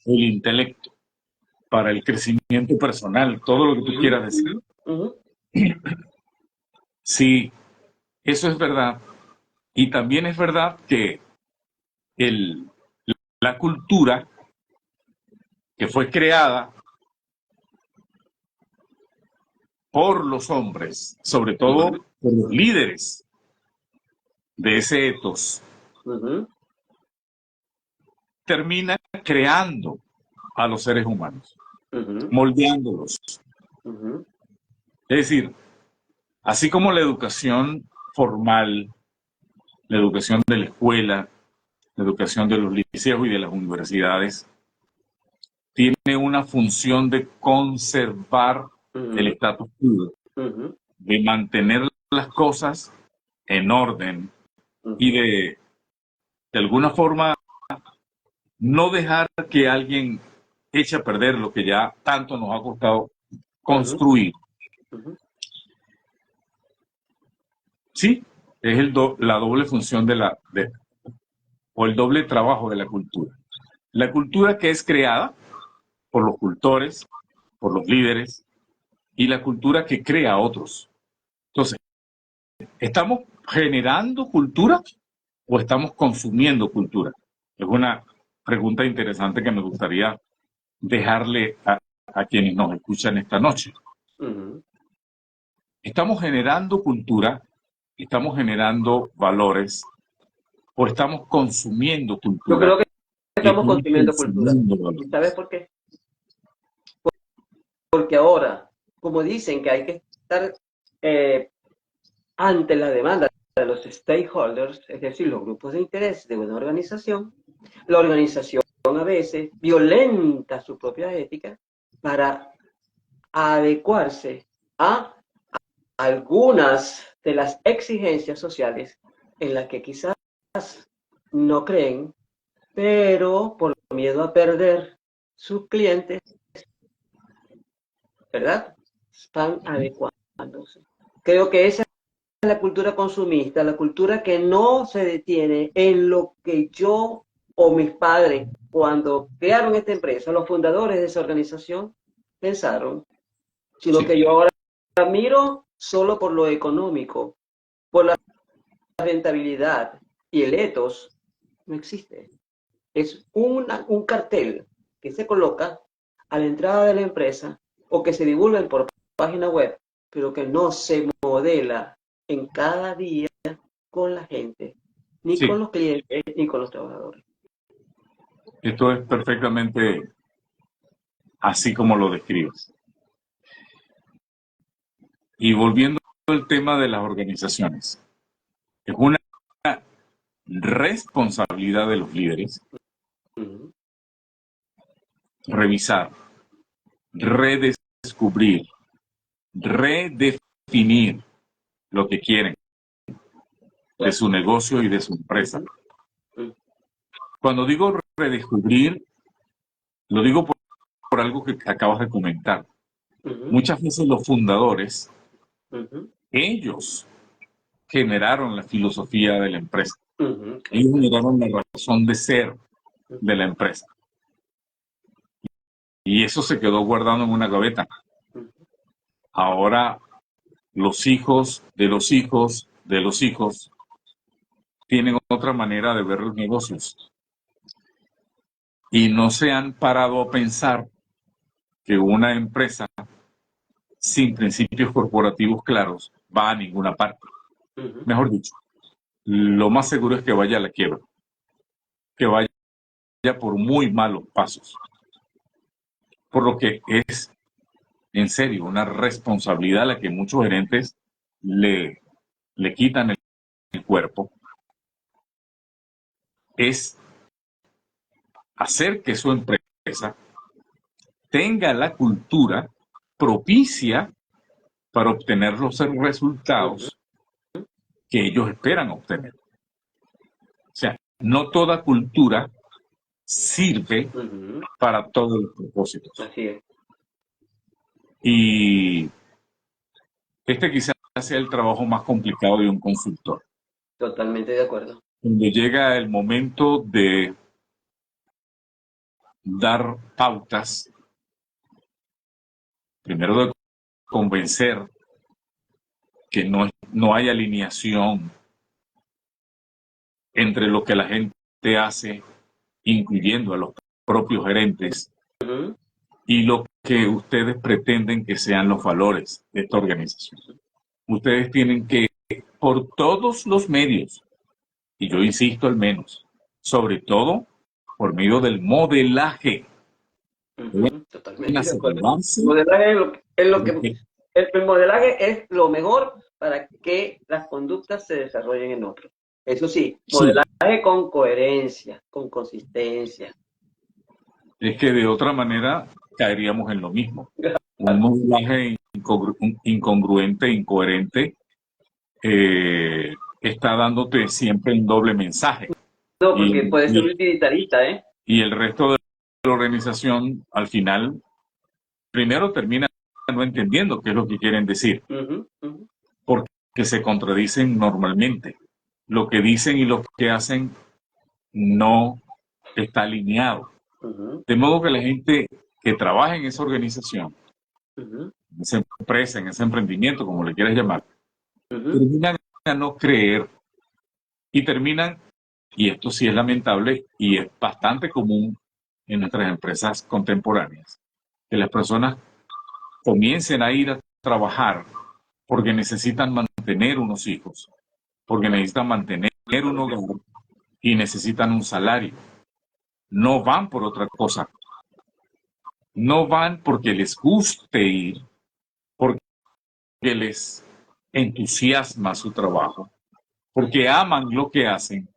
el intelecto, para el crecimiento personal, todo lo que tú quieras decir. Sí, eso es verdad. Y también es verdad que la cultura que fue creada por los hombres, sobre todo por los líderes de ese etos, termina creando a los seres humanos, moldeándolos. Es decir, así como la educación formal, la educación de la escuela, la educación de los liceos y de las universidades, tiene una función de conservar el status quo, de mantener las cosas en orden y de alguna forma no dejar que alguien eche a perder lo que ya tanto nos ha costado construir. Sí, es la doble función o el doble trabajo de la cultura. La cultura que es creada por los cultores, por los líderes, y la cultura que crea a otros. Entonces, ¿estamos generando cultura o estamos consumiendo cultura? Es una pregunta interesante que me gustaría dejarle a quienes nos escuchan esta noche. ¿Estamos generando cultura? ¿Estamos generando valores? ¿O estamos consumiendo cultura? Yo creo que estamos consumiendo cultura. ¿Y sabes por qué? Porque ahora, como dicen que hay que estar ante la demanda de los stakeholders, es decir, los grupos de interés de una organización, la organización a veces violenta su propia ética para adecuarse a algunas de las exigencias sociales en las que quizás no creen, pero por miedo a perder sus clientes, ¿verdad? Están adecuándose. Creo que esa es la cultura consumista, la cultura que no se detiene en lo que yo o mis padres, cuando crearon esta empresa, los fundadores de esa organización, pensaron, sino que yo ahora miro solo por lo económico, por la rentabilidad, y el ethos no existe. Es un cartel que se coloca a la entrada de la empresa o que se divulga por página web, pero que no se modela en cada día con la gente, ni con los clientes, ni con los trabajadores. Esto es perfectamente así como lo describes. Y volviendo al tema de las organizaciones, es una responsabilidad de los líderes revisar, redescubrir, redefinir lo que quieren de su negocio y de su empresa. Cuando digo redescubrir, lo digo por algo que acabas de comentar. Muchas veces los fundadores, ellos generaron la filosofía de la empresa. Ellos generaron la razón de ser de la empresa. Y eso se quedó guardado en una gaveta. Ahora los hijos de los hijos de los hijos tienen otra manera de ver los negocios. Y no se han parado a pensar que una empresa sin principios corporativos claros va a ninguna parte. Mejor dicho, lo más seguro es que vaya a la quiebra, que vaya por muy malos pasos. Por lo que es, en serio, una responsabilidad a la que muchos gerentes le quitan el cuerpo, es hacer que su empresa tenga la cultura propicia para obtener los resultados que ellos esperan obtener. O sea, no toda cultura sirve para todos los propósitos. Así es. Y este quizás sea el trabajo más complicado de un consultor. Totalmente de acuerdo. Cuando llega el momento de dar pautas, primero de convencer que no hay alineación entre lo que la gente hace, incluyendo a los propios gerentes, y lo que ustedes pretenden que sean los valores de esta organización. Ustedes tienen que, por todos los medios, y yo insisto al menos, sobre todo por medio del modelaje. Totalmente de acuerdo. El modelaje es lo mejor para que las conductas se desarrollen en otros. Eso sí, modelaje con coherencia, con consistencia. Es que de otra manera caeríamos en lo mismo. Un modelaje incongruente, incoherente, está dándote siempre un doble mensaje. No, porque puede ser utilitarista, ¿eh? Y el resto de la organización, al final, primero termina no entendiendo qué es lo que quieren decir. Porque se contradicen normalmente. Lo que dicen y lo que hacen no está alineado. De modo que la gente que trabaja en esa organización, en esa empresa, en ese emprendimiento, como le quieras llamar, terminan a no creer y terminan, y esto sí es lamentable y es bastante común en nuestras empresas contemporáneas, que las personas comiencen a ir a trabajar porque necesitan mantener unos hijos, porque necesitan mantener un hogar y necesitan un salario. No van por otra cosa. No van porque les guste ir, porque les entusiasma su trabajo, porque aman lo que hacen,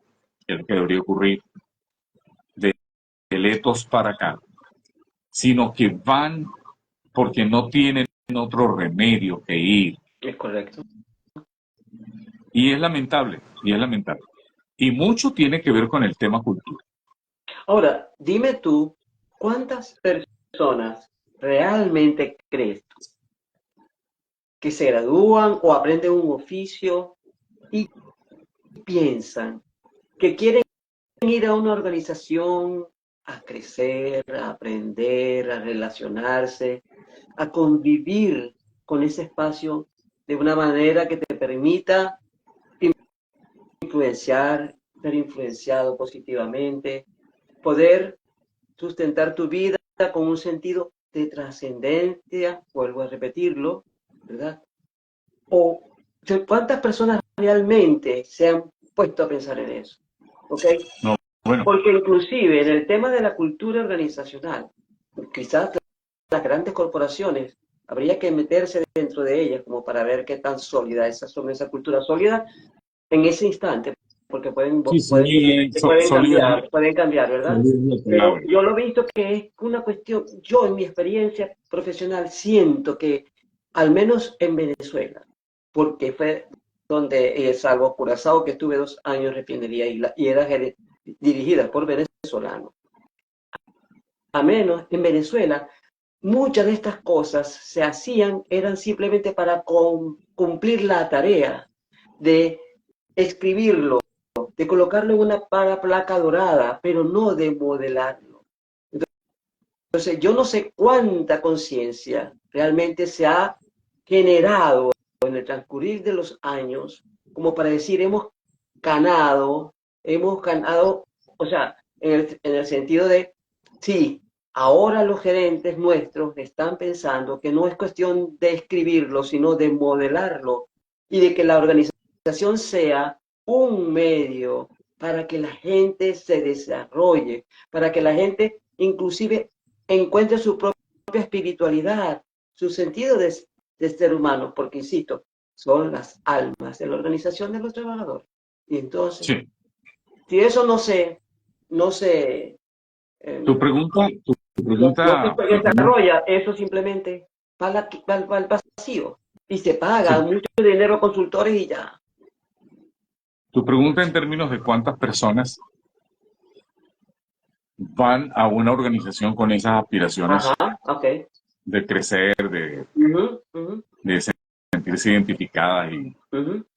que es lo que debería ocurrir de letos para acá, sino que van porque no tienen otro remedio que ir. Es correcto. Y es lamentable, y es lamentable. Y mucho tiene que ver con el tema cultura. Ahora, dime tú, ¿cuántas personas realmente crees tú que se gradúan o aprenden un oficio y piensan que quieren ir a una organización a crecer, a aprender, a relacionarse, a convivir con ese espacio de una manera que te permita influenciar, ser influenciado positivamente, poder sustentar tu vida con un sentido de trascendencia, vuelvo a repetirlo, ¿verdad? O cuántas personas realmente se han puesto a pensar en eso, ¿ok? No, bueno. Porque inclusive en el tema de la cultura organizacional, quizás las grandes corporaciones, habría que meterse dentro de ellas como para ver qué tan sólida es esa cultura sólida en ese instante, porque pueden, Sí, sí, pueden cambiar, ¿verdad? Pero yo lo he visto que es una cuestión, yo en mi experiencia profesional siento que, al menos en Venezuela, porque fue donde, salvo Curazao, que estuve 2 años en refinería y era dirigida por venezolanos, a menos en Venezuela, muchas de estas cosas se hacían, eran simplemente para cumplir la tarea de escribirlo, de colocarlo en una placa dorada, pero no de modelarlo. Entonces, yo no sé cuánta conciencia realmente se ha generado en el transcurrir de los años, como para decir, hemos ganado, o sea, en el sentido de, sí, ahora los gerentes nuestros están pensando que no es cuestión de escribirlo, sino de modelarlo y de que la organización sea un medio para que la gente se desarrolle, para que la gente inclusive encuentre su propia espiritualidad, su sentido de ser humano, porque insisto, son las almas de la organización de los trabajadores. Y entonces, sí. si eso no se, Tu pregunta, no se desarrolla, eso simplemente va al vacío y se paga sí. mucho dinero a consultores y ya. Tu pregunta en términos de cuántas personas van a una organización con esas aspiraciones. Ajá, okay. De crecer, de sentirse identificadas y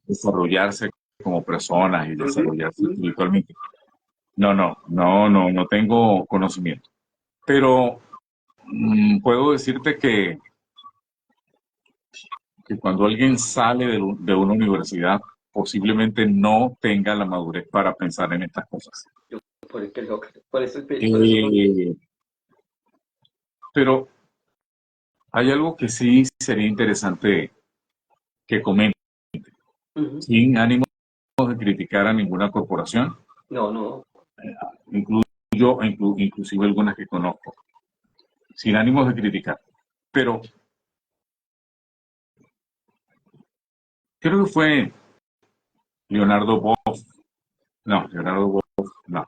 desarrollarse como personas y desarrollarse espiritualmente. No tengo conocimiento. Pero puedo decirte que cuando alguien sale de una universidad, posiblemente no tenga la madurez para pensar en estas cosas. Por eso. Pero hay algo que sí sería interesante que comente, sin ánimo de criticar a ninguna corporación. No. Inclusive algunas que conozco, sin ánimos de criticar. Pero creo que fue Leonardo Boff. No, Leonardo Boff, no.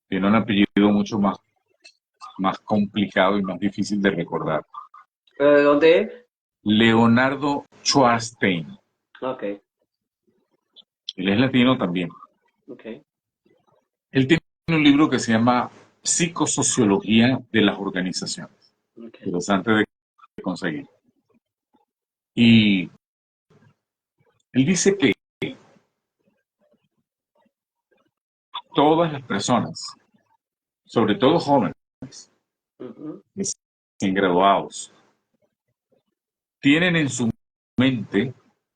Tiene un apellido mucho más complicado y más difícil de recordar. ¿De dónde es? Leonardo Schwartzstein. Ok. Él es latino también. Okay. Él tiene un libro que se llama Psicosociología de las Organizaciones. Okay. Interesante de conseguir. Y él dice que todas las personas, sobre todo jóvenes, recién graduados, tienen en su mente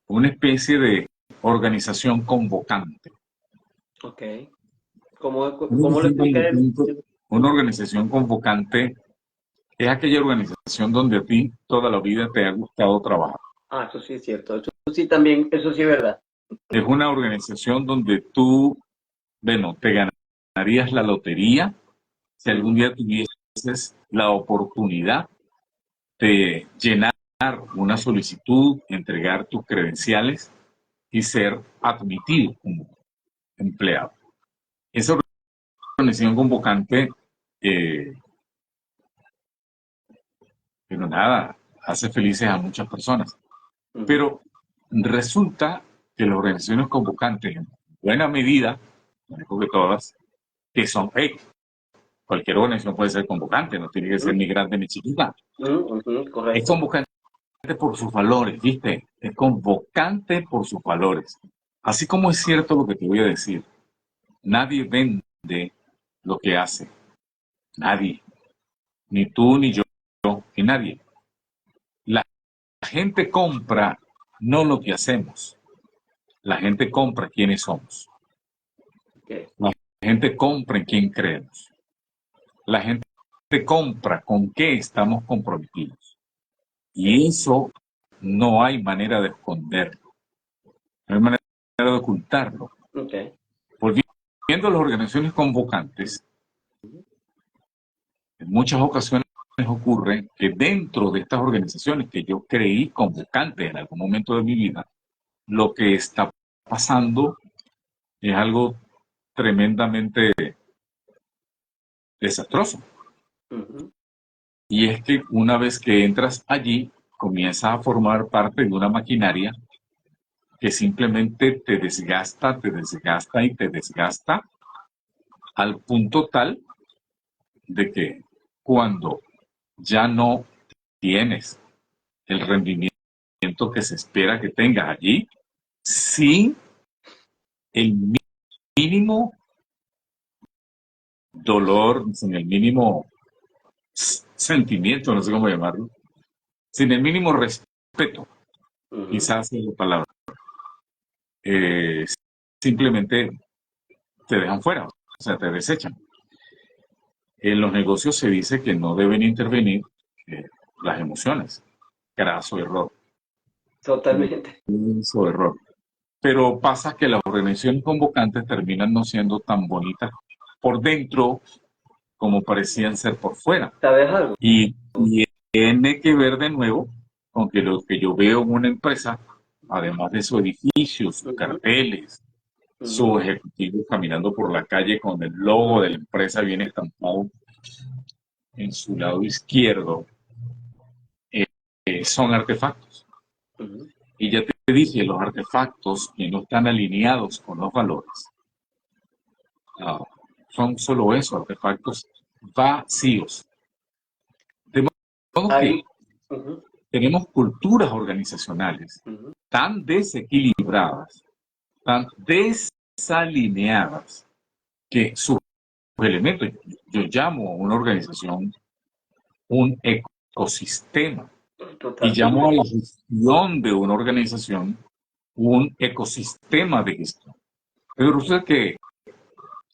una especie de organización convocante. Ok. ¿Cómo lo expliqué? Una organización convocante es aquella organización donde a ti toda la vida te ha gustado trabajar. Ah, eso sí es cierto. Eso sí también, eso sí es verdad. Es una organización donde tú, bueno, te ganarías la lotería si algún día tuvieses la oportunidad de llenar una solicitud, entregar tus credenciales y ser admitido como empleado. Esa organización convocante, pero nada, hace felices a muchas personas. Pero resulta que las organizaciones convocantes, en buena medida, no digo que todas, que son, cualquier organización puede ser convocante, no tiene que ser ni grande ni chiquita. Es convocante por sus valores, ¿viste? Es convocante por sus valores. Así como es cierto lo que te voy a decir, nadie vende lo que hace. Nadie. Ni tú, ni yo, ni nadie. La gente compra no lo que hacemos. La gente compra quiénes somos. La gente compra en quién creemos. La gente compra con qué estamos comprometidos. Y eso no hay manera de esconderlo. No hay manera de ocultarlo. Volviendo a las organizaciones convocantes, en muchas ocasiones ocurre que dentro de estas organizaciones que yo creí convocantes en algún momento de mi vida, lo que está pasando es algo tremendamente desastroso. Y es que una vez que entras allí, comienzas a formar parte de una maquinaria que simplemente te desgasta y te desgasta al punto tal de que cuando ya no tienes el rendimiento que se espera que tengas allí, sin el mínimo dolor, sin el mínimo sentimiento, no sé cómo llamarlo, sin el mínimo respeto, quizás es la palabra, simplemente te dejan fuera, o sea, te desechan. En los negocios se dice que no deben intervenir las emociones. Graso error. Totalmente. Graso error. Pero pasa que las organizaciones convocantes terminan no siendo tan bonitas por dentro como parecían ser por fuera. ¿Sabes algo? Y tiene que ver de nuevo con que lo que yo veo en una empresa, además de su edificio, sus carteles, sus ejecutivos caminando por la calle con el logo de la empresa bien estampado en su lado izquierdo, son artefactos. Y ya te dije, los artefactos que no están alineados con los valores son solo eso, artefactos vacíos. De modo que tenemos culturas organizacionales tan desequilibradas, tan desalineadas, que sus elementos, yo llamo a una organización un ecosistema. Y llamo a la gestión de una organización un ecosistema de gestión. Pero resulta que,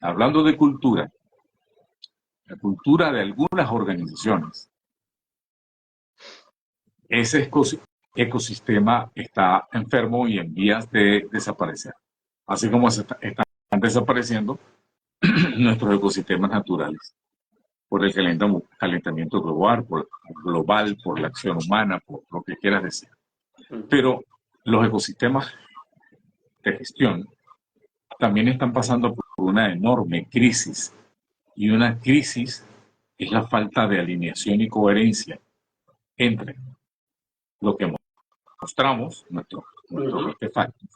hablando de cultura, la cultura de algunas organizaciones, ese ecosistema está enfermo y en vías de desaparecer. Así como están desapareciendo nuestros ecosistemas naturales por el calentamiento global, por la acción humana, por lo que quieras decir. Pero los ecosistemas de gestión también están pasando por una enorme crisis. Y una crisis es la falta de alineación y coherencia entre lo que mostramos, nuestros artefactos,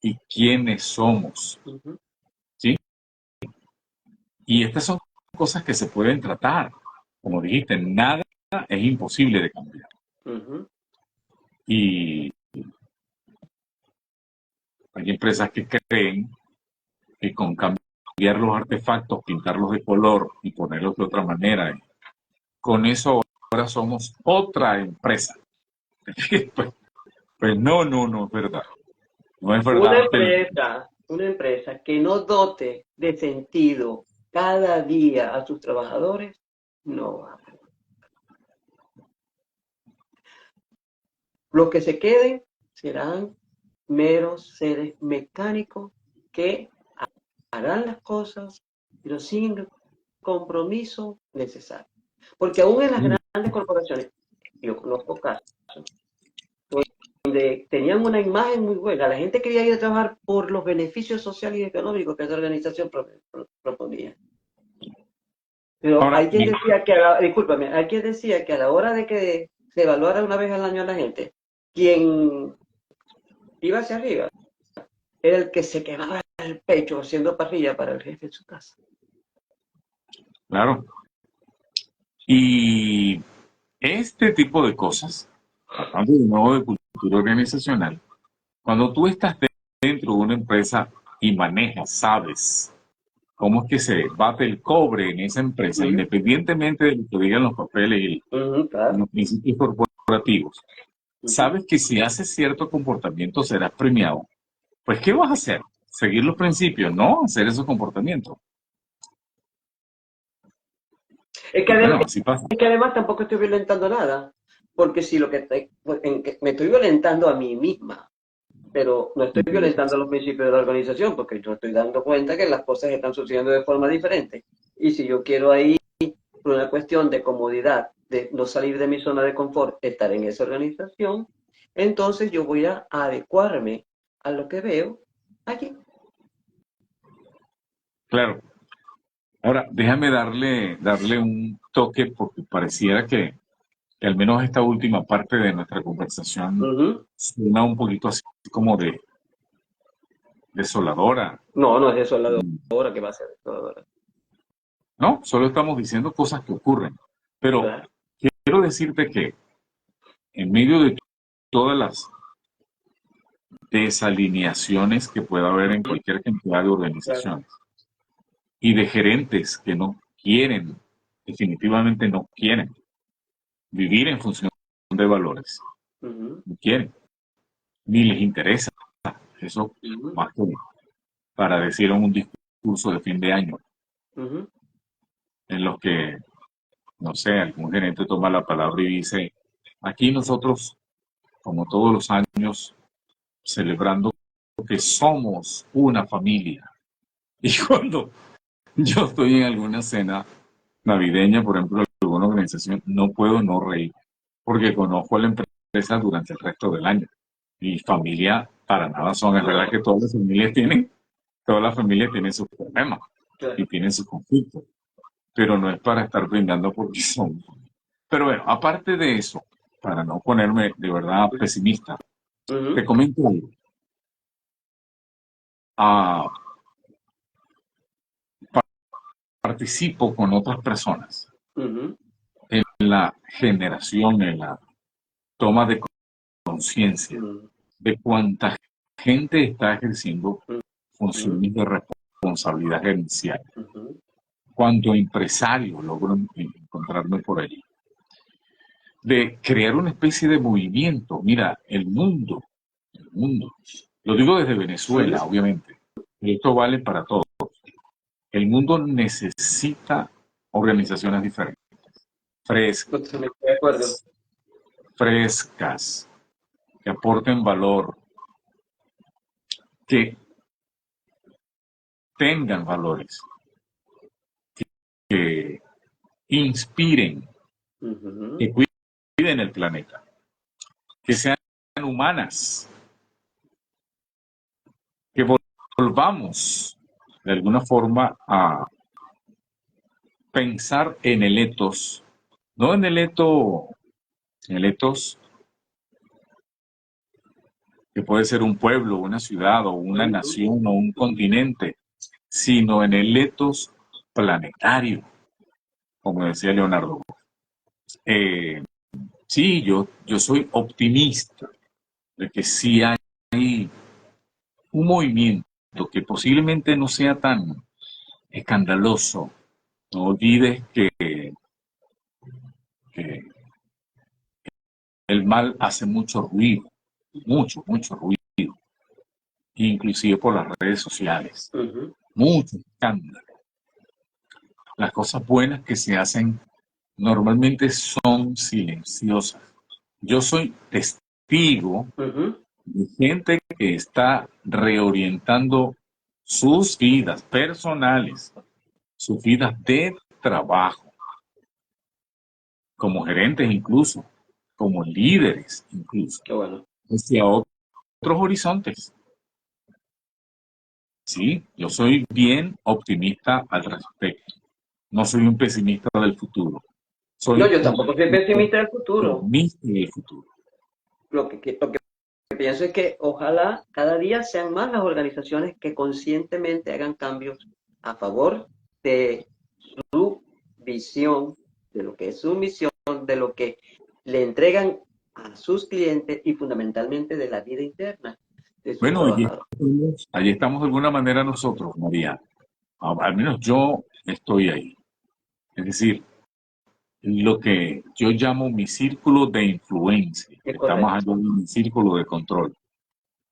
y quiénes somos. ¿Sí? Y estas son cosas que se pueden tratar. Como dijiste, nada es imposible de cambiar. Y hay empresas que creen que con cambiar los artefactos, pintarlos de color y ponerlos de otra manera, con eso ahora somos otra empresa. pues no, es verdad. No es verdad. Una empresa que no dote de sentido cada día a sus trabajadores, no va a. Los que se queden serán meros seres mecánicos que harán las cosas, pero sin el compromiso necesario. Porque aún en las grandes corporaciones, yo conozco casos donde tenían una imagen muy buena, la gente quería ir a trabajar por los beneficios sociales y económicos que esa organización proponía. Pero ahora, hay quien decía que, hay quien decía que a la hora de que se evaluara una vez al año a la gente, quien iba hacia arriba era el que se quemaba el pecho haciendo parrilla para el jefe de su casa. Claro. Y este tipo de cosas, hablando de nuevo de cultura organizacional, cuando tú estás dentro de una empresa y manejas, sabes cómo es que se bate el cobre en esa empresa, independientemente de lo que digan los papeles y los principios corporativos, sabes que si haces cierto comportamiento serás premiado. Pues, ¿qué vas a hacer? Seguir los principios, no hacer esos comportamientos. Es que además tampoco estoy violentando nada, porque si lo que me estoy violentando a mí misma, pero no estoy violentando los principios de la organización, porque yo estoy dando cuenta que las cosas están sucediendo de forma diferente. Y si yo quiero ahí, por una cuestión de comodidad, de no salir de mi zona de confort, estar en esa organización, entonces yo voy a adecuarme a lo que veo allí. Claro. Ahora, déjame darle un toque porque pareciera que al menos esta última parte de nuestra conversación suena un poquito así como de desoladora. No, no es desoladora, ¿qué va a ser desoladora? No, solo estamos diciendo cosas que ocurren. Pero Claro. quiero decirte que en medio de todas las desalineaciones que pueda haber en cualquier cantidad de organizaciones y de gerentes que no quieren, definitivamente no quieren vivir en función de valores, no quieren, ni les interesa. Eso más que para decir en un discurso de fin de año, en los que, no sé, algún gerente toma la palabra y dice, aquí nosotros, como todos los años, celebrando que somos una familia. Y cuando yo estoy en alguna cena navideña, por ejemplo, en alguna organización, no puedo no reír, porque conozco a la empresa durante el resto del año. Y familia para nada son. Es verdad que todas las familias tienen sus problemas y tienen sus conflictos, pero no es para estar brindando porque son. Pero bueno, aparte de eso, para no ponerme de verdad pesimista, te comento algo. Participo con otras personas en la generación, en la toma de conciencia de cuánta gente está ejerciendo funciones de responsabilidad gerencial. Cuánto empresario logro encontrarme por allí. De crear una especie de movimiento. Mira, el mundo, lo digo desde Venezuela, obviamente, y esto vale para todos. El mundo necesita organizaciones diferentes, frescas, que aporten valor, que tengan valores, que inspiren, que cuiden el planeta, que sean humanas, que volvamos de alguna forma a pensar en el etos, no en el etos que puede ser un pueblo, una ciudad o una nación o un continente, sino en el etos planetario, como decía Leonardo. Sí, yo soy optimista de que sí hay un movimiento que posiblemente no sea tan escandaloso. No olvides que el mal hace mucho ruido, mucho ruido, inclusive por las redes sociales. Mucho escándalo. Las cosas buenas que se hacen normalmente son silenciosas. Yo soy testigo de gente que está reorientando sus vidas personales, sus vidas de trabajo, como gerentes incluso, como líderes incluso, hacia otros horizontes. Sí, yo soy bien optimista al respecto. No soy un pesimista del futuro. No, yo tampoco soy pesimista del futuro. Optimista del futuro. Lo que pienso es que ojalá cada día sean más las organizaciones que conscientemente hagan cambios a favor de su visión, de lo que es su misión, de lo que le entregan a sus clientes y fundamentalmente de la vida interna de sus trabajadores. Allí estamos de alguna manera nosotros, María. Al menos yo estoy ahí. Es decir, lo que yo llamo mi círculo de influencia. Estamos hablando de mi círculo de control.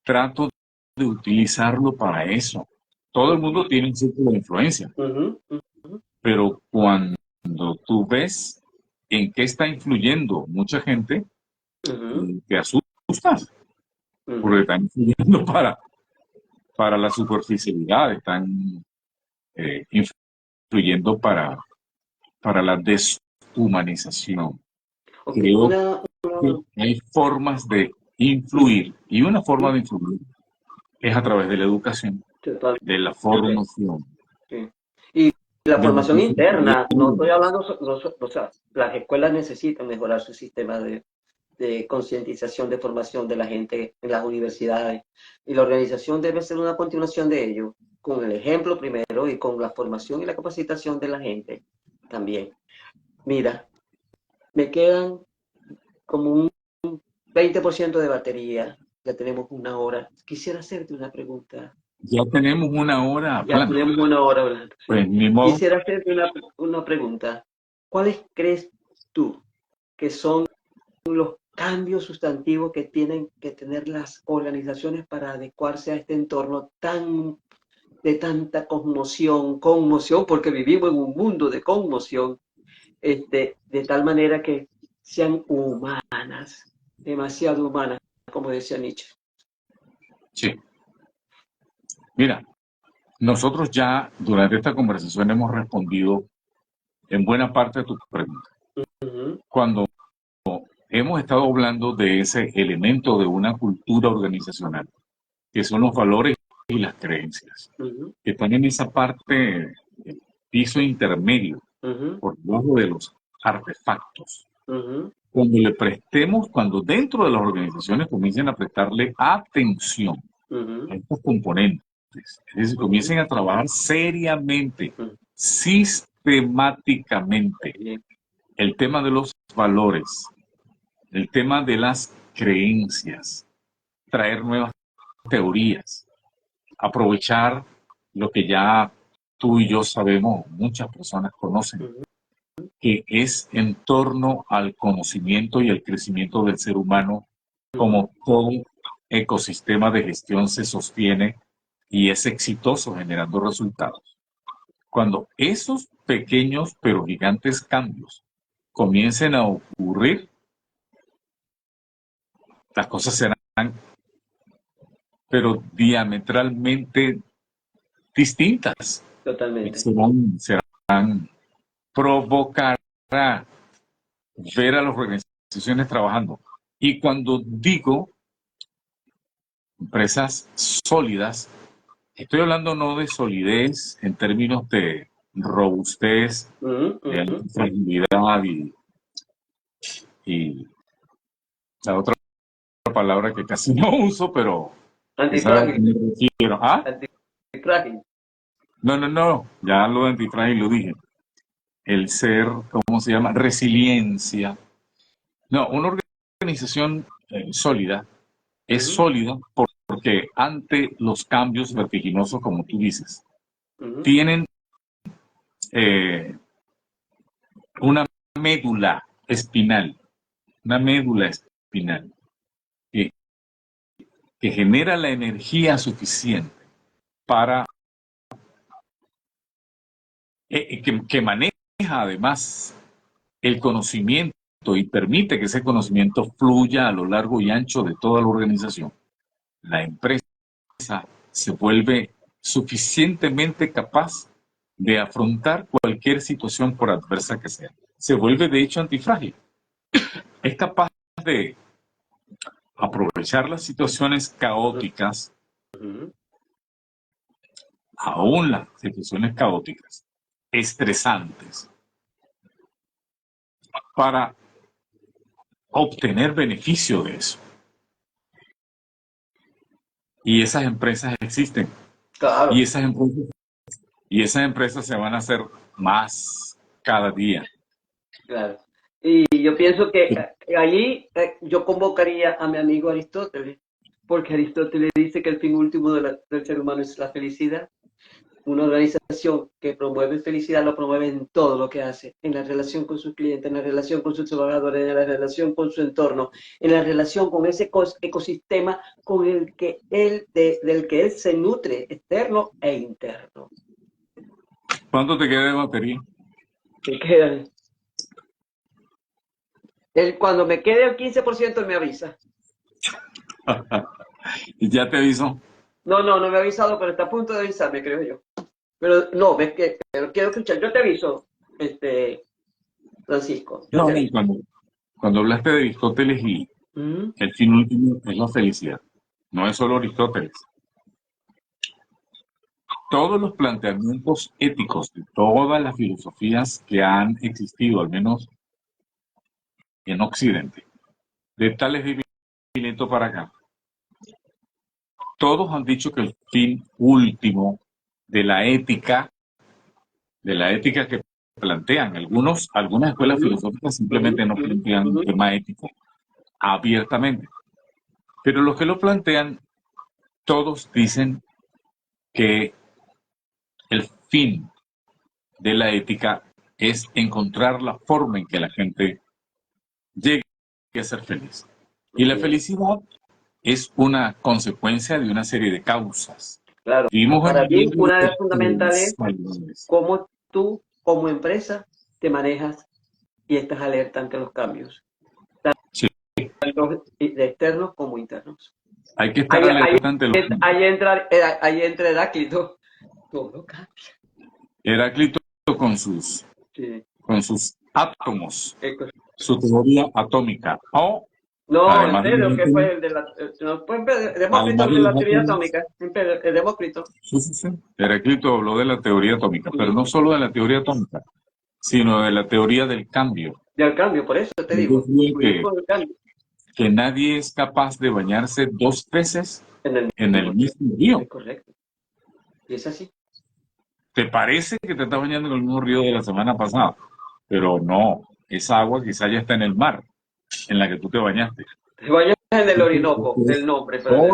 Trato de utilizarlo para eso. Todo el mundo tiene un círculo de influencia. Pero cuando tú ves en qué está influyendo mucha gente, te asustas. Porque están influyendo para la superficialidad, están influyendo para la deshumanización. Creo que hay formas de influir, y una forma de influir es a través de la educación, de la formación, Sí. Y la formación interna, no estoy hablando, o sea, las escuelas necesitan mejorar su sistema de concientización, de formación de la gente en las universidades. Y la organización debe ser una continuación de ello, con el ejemplo primero y con la formación y la capacitación de la gente también. Mira, me quedan como un 20% de batería, ya tenemos una hora. Quisiera hacerte una pregunta. Ya tenemos una hora Ya hablando. tenemos una hora hablando. Sí. Pues ni modo. Quisiera hacerte una pregunta. ¿Cuáles crees tú que son los cambios sustantivos que tienen que tener las organizaciones para adecuarse a este entorno de tanta conmoción, porque vivimos en un mundo de conmoción, de tal manera que sean humanas, demasiado humanas, como decía Nietzsche? Sí. Mira, nosotros ya durante esta conversación hemos respondido en buena parte de tu pregunta. Cuando hemos estado hablando de ese elemento de una cultura organizacional, que son los valores y las creencias, que están en esa parte, el piso intermedio, por debajo de los artefactos. Cuando dentro de las organizaciones comiencen a prestarle atención a estos componentes, es decir, comiencen a trabajar seriamente, sistemáticamente, el tema de los valores, el tema de las creencias, traer nuevas teorías, aprovechar lo que ya tú y yo sabemos, muchas personas conocen, que es en torno al conocimiento y el crecimiento del ser humano, como todo ecosistema de gestión se sostiene y es exitoso generando resultados. Cuando esos pequeños pero gigantes cambios comiencen a ocurrir, las cosas serán pero diametralmente distintas. Totalmente. Provocará ver a las organizaciones trabajando. Y cuando digo empresas sólidas, estoy hablando no de solidez en términos de robustez, de fragilidad y la otra palabra que casi no uso, pero antifrágil. Me refiero. ¿Ah? Antifrágil. No, ya lo de antifrágil lo dije. El ser, ¿cómo se llama? Resiliencia. No, una organización sólida es sólida porque ante los cambios vertiginosos, como tú dices, tienen una médula espinal, que, que genera la energía suficiente para que maneja además el conocimiento y permite que ese conocimiento fluya a lo largo y ancho de toda la organización. La empresa se vuelve suficientemente capaz de afrontar cualquier situación por adversa que sea. Se vuelve de hecho antifrágil. Es capaz de aprovechar las situaciones caóticas, aún las situaciones caóticas, estresantes, para obtener beneficio de eso. Y esas empresas existen. Claro. Y esas empresas se van a hacer más cada día. Claro. Y yo pienso que allí yo convocaría a mi amigo Aristóteles, porque Aristóteles dice que el fin último del ser humano es la felicidad. Una organización que promueve felicidad lo promueve en todo lo que hace, en la relación con sus clientes, en la relación con sus trabajadores, en la relación con su entorno, en la relación con ese ecosistema con el que del que él se nutre, externo e interno. ¿Cuánto te queda de batería? Te quedan. Cuando me quede el 15%, él me avisa. ¿Y ya te avisó? No me ha avisado, pero está a punto de avisarme, creo yo. Pero no, pero quiero escuchar. Yo te aviso, Francisco. Yo te aviso. Cuando hablaste de Aristóteles y el fin último es la felicidad. No es solo Aristóteles. todos los planteamientos éticos de todas las filosofías que han existido, al menos en Occidente, de Tales de Mileto para acá, todos han dicho que el fin último de la ética que plantean, algunas escuelas filosóficas simplemente no plantean un tema ético abiertamente, pero los que lo plantean, todos dicen que el fin de la ética es encontrar la forma en que la gente llegue a ser feliz. Y la felicidad es una consecuencia de una serie de causas. Claro. Para mí, una de las fundamentales es cómo tú, como empresa, te manejas y estás alerta ante los cambios, tanto externos como internos. Hay que estar alerta ante los cambios. Ahí entra Heráclito. Todo cambia. Heráclito con sus átomos, su teoría atómica. No, en serio, que fue el de la... Demócrito de la teoría atómica. Demócrito. Sí. Heráclito habló de la teoría atómica, pero no solo de la teoría atómica, sino de la teoría del cambio. Del cambio, por eso te digo. Que nadie es capaz de bañarse 2 veces en el mismo río. Es correcto. Y es así. ¿Te parece que te estás bañando en el mismo río de la semana pasada? Pero no, esa agua quizá ya está en el mar, en la que tú te bañaste. Te bañas en el Orinoco, el nombre, pero el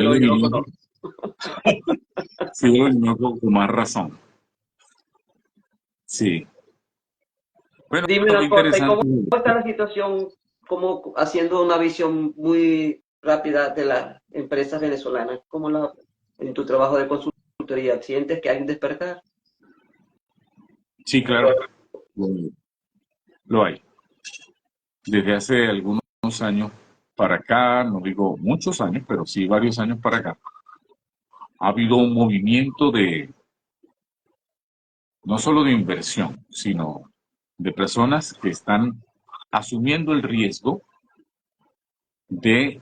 Orinoco. Sí, el Orinoco con más razón. Sí. Bueno, dime una cosa, ¿y cómo está la situación, como haciendo una visión muy rápida de las empresas venezolanas? ¿Cómo en tu trabajo de consultoría sientes que hay un despertar? Sí, claro. Lo hay. Desde hace algunos años para acá, no digo muchos años, pero sí varios años para acá, ha habido un movimiento no solo de inversión, sino de personas que están asumiendo el riesgo de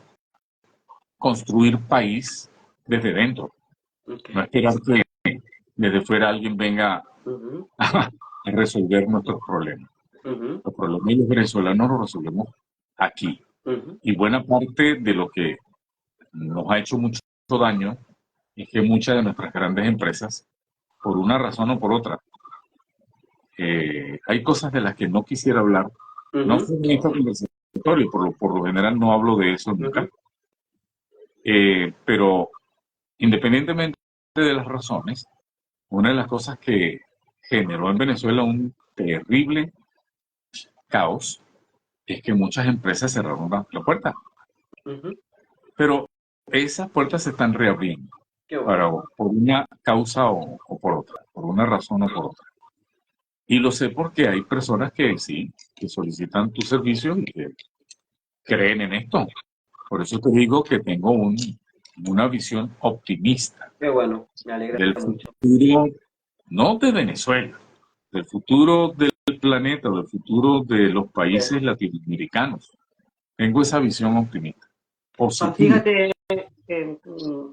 construir país desde dentro. No esperar que desde fuera alguien venga a resolver nuestros problemas. Los problemas de los venezolanos los resolvemos aquí. Y buena parte de lo que nos ha hecho mucho daño es que muchas de nuestras grandes empresas, por una razón o por otra, hay cosas de las que no quisiera hablar. No fue en esta conversatorio, por lo general no hablo de eso nunca. Pero independientemente de las razones, una de las cosas que generó en Venezuela un terrible caos es que muchas empresas cerraron la puerta. Pero esas puertas se están reabriendo por una causa o por otra, por una razón o por otra. Y lo sé porque hay personas que sí, que solicitan tu servicio y que creen en esto. Por eso te digo que tengo una visión optimista. Qué bueno, me alegra del mucho. Futuro, no de Venezuela, del futuro del planeta, del futuro de los países latinoamericanos. Tengo esa visión optimista. Fíjate,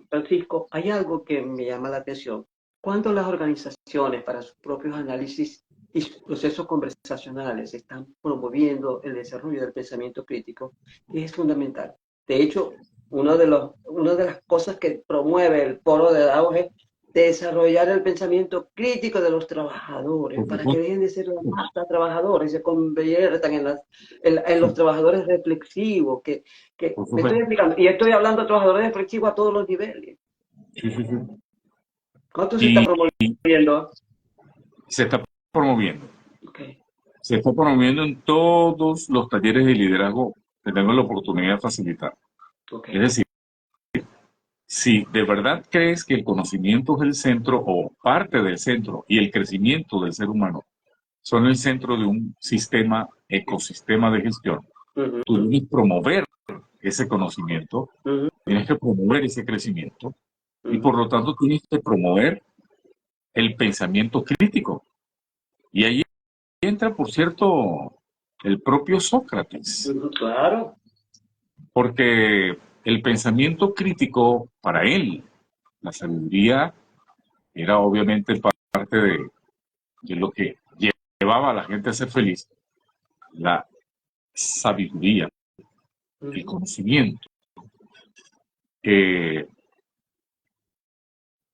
Francisco, hay algo que me llama la atención. Cuando las organizaciones, para sus propios análisis y sus procesos conversacionales, están promoviendo el desarrollo del pensamiento crítico, es fundamental. De hecho, una de las cosas que promueve el foro de Davos es desarrollar el pensamiento crítico de los trabajadores, para que dejen de ser hasta trabajadores, se conviertan en los trabajadores reflexivos, que me estoy explicando, y estoy hablando de trabajadores reflexivos a todos los niveles. Sí. ¿Cuánto se está promoviendo? Se está promoviendo. Se está promoviendo en todos los talleres de liderazgo que tengo la oportunidad de facilitar. Es decir, si de verdad crees que el conocimiento es el centro o parte del centro y el crecimiento del ser humano son el centro de un ecosistema de gestión, tú debes promover ese conocimiento, tienes que promover ese crecimiento y por lo tanto tienes que promover el pensamiento crítico. Y ahí entra, por cierto, el propio Sócrates. Claro. Porque el pensamiento crítico, para él, la sabiduría era obviamente parte de lo que llevaba a la gente a ser feliz, la sabiduría, el conocimiento.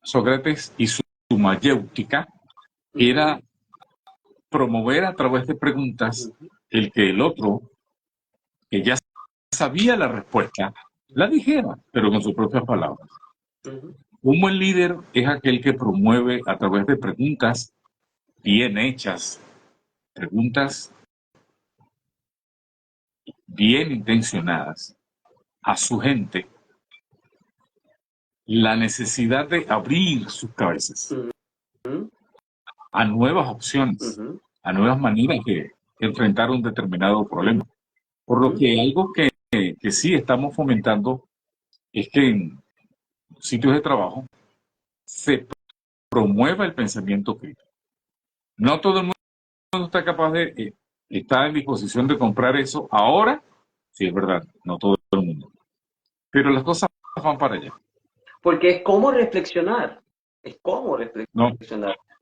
Sócrates y su mayéutica era promover a través de preguntas el que el otro, que ya sabía la respuesta, la dijera, pero con sus propias palabras. Un buen líder es aquel que promueve a través de preguntas bien hechas, preguntas bien intencionadas a su gente, la necesidad de abrir sus cabezas a nuevas opciones, a nuevas maneras de enfrentar un determinado problema. Por lo que algo que sí estamos fomentando es que en sitios de trabajo se promueva el pensamiento crítico. No todo el mundo está capaz de, está en disposición de comprar eso ahora, sí es verdad, no todo el mundo. Pero las cosas van para allá. Porque es cómo reflexionar, No,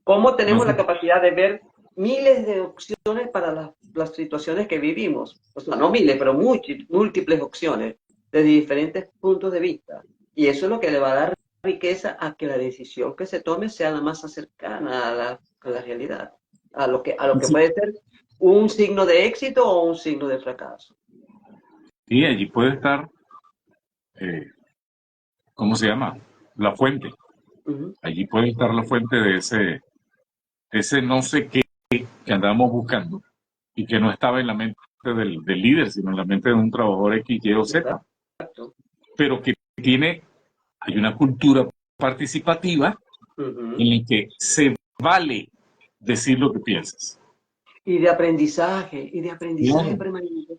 cómo tenemos no, la capacidad de ver miles de opciones para las situaciones que vivimos. O sea, no miles, pero múltiples opciones desde diferentes puntos de vista. Y eso es lo que le va a dar riqueza a que la decisión que se tome sea la más cercana a la realidad, a lo que sí, puede ser un signo de éxito o un signo de fracaso. y allí puede estar, ¿cómo se llama? La fuente. Allí puede estar la fuente de ese no sé qué que andamos buscando y que no estaba en la mente del líder, sino en la mente de un trabajador X, Y o Z. Exacto. Pero que hay una cultura participativa en la que se vale decir lo que piensas. Y de aprendizaje Claro, permanente.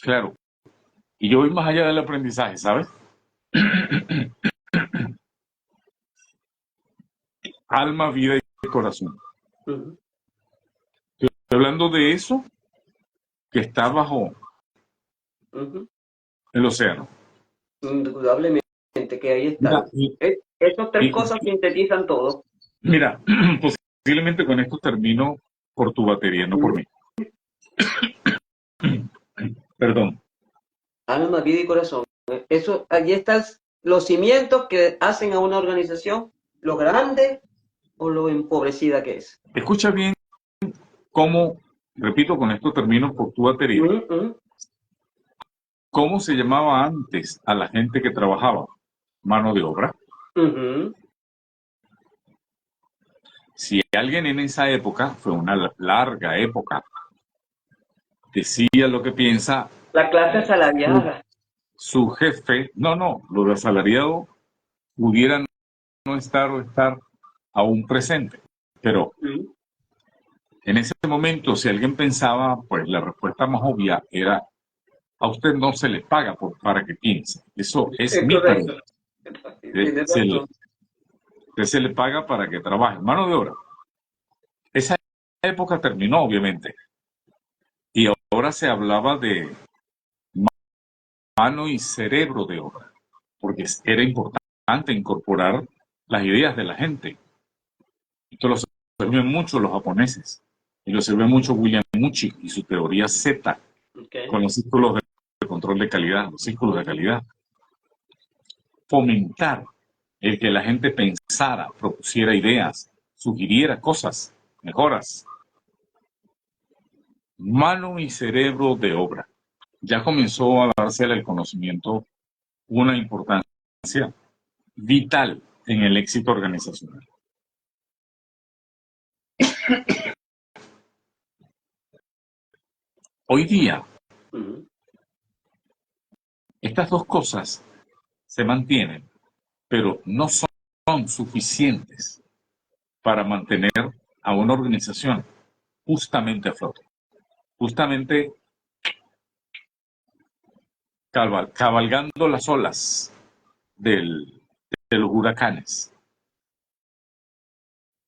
claro. Y yo voy más allá del aprendizaje, ¿sabes? Alma, vida y corazón. Estoy hablando de eso que está bajo el océano. Indudablemente que ahí Mira, están. Esas tres cosas sintetizan todo. mira, posiblemente con esto termino por tu batería, no por mí. Perdón. Alma, vida y corazón. Eso, allí están los cimientos que hacen a una organización lo grande o lo empobrecida que es. Escucha bien cómo, repito, con esto termino por tu batería. ¿Cómo se llamaba antes a la gente que trabajaba? Mano de obra. Si alguien en esa época, fue una larga época, decía lo que piensa, La clase asalariada. su jefe, no, lo de asalariado pudiera no estar o estar aún presente, pero en ese momento, si alguien pensaba, pues la respuesta más obvia era: a usted no se le paga para que piense. Eso es mi tarea. Se le paga para que trabaje. Mano de obra. Esa época terminó, obviamente. Y ahora se hablaba de mano y cerebro de obra, porque era importante incorporar las ideas de la gente. Esto lo sirven mucho los japoneses, y lo sirve mucho William Mucci y su teoría Z, con los círculos de control de calidad, los círculos de calidad. Fomentar el que la gente pensara, propusiera ideas, sugiriera cosas, mejoras. Mano y cerebro de obra. Ya comenzó a darse el conocimiento una importancia vital en el éxito organizacional. Hoy día, estas dos cosas se mantienen, pero no son suficientes para mantener a una organización justamente a flote, justamente cabalgando las olas de los huracanes,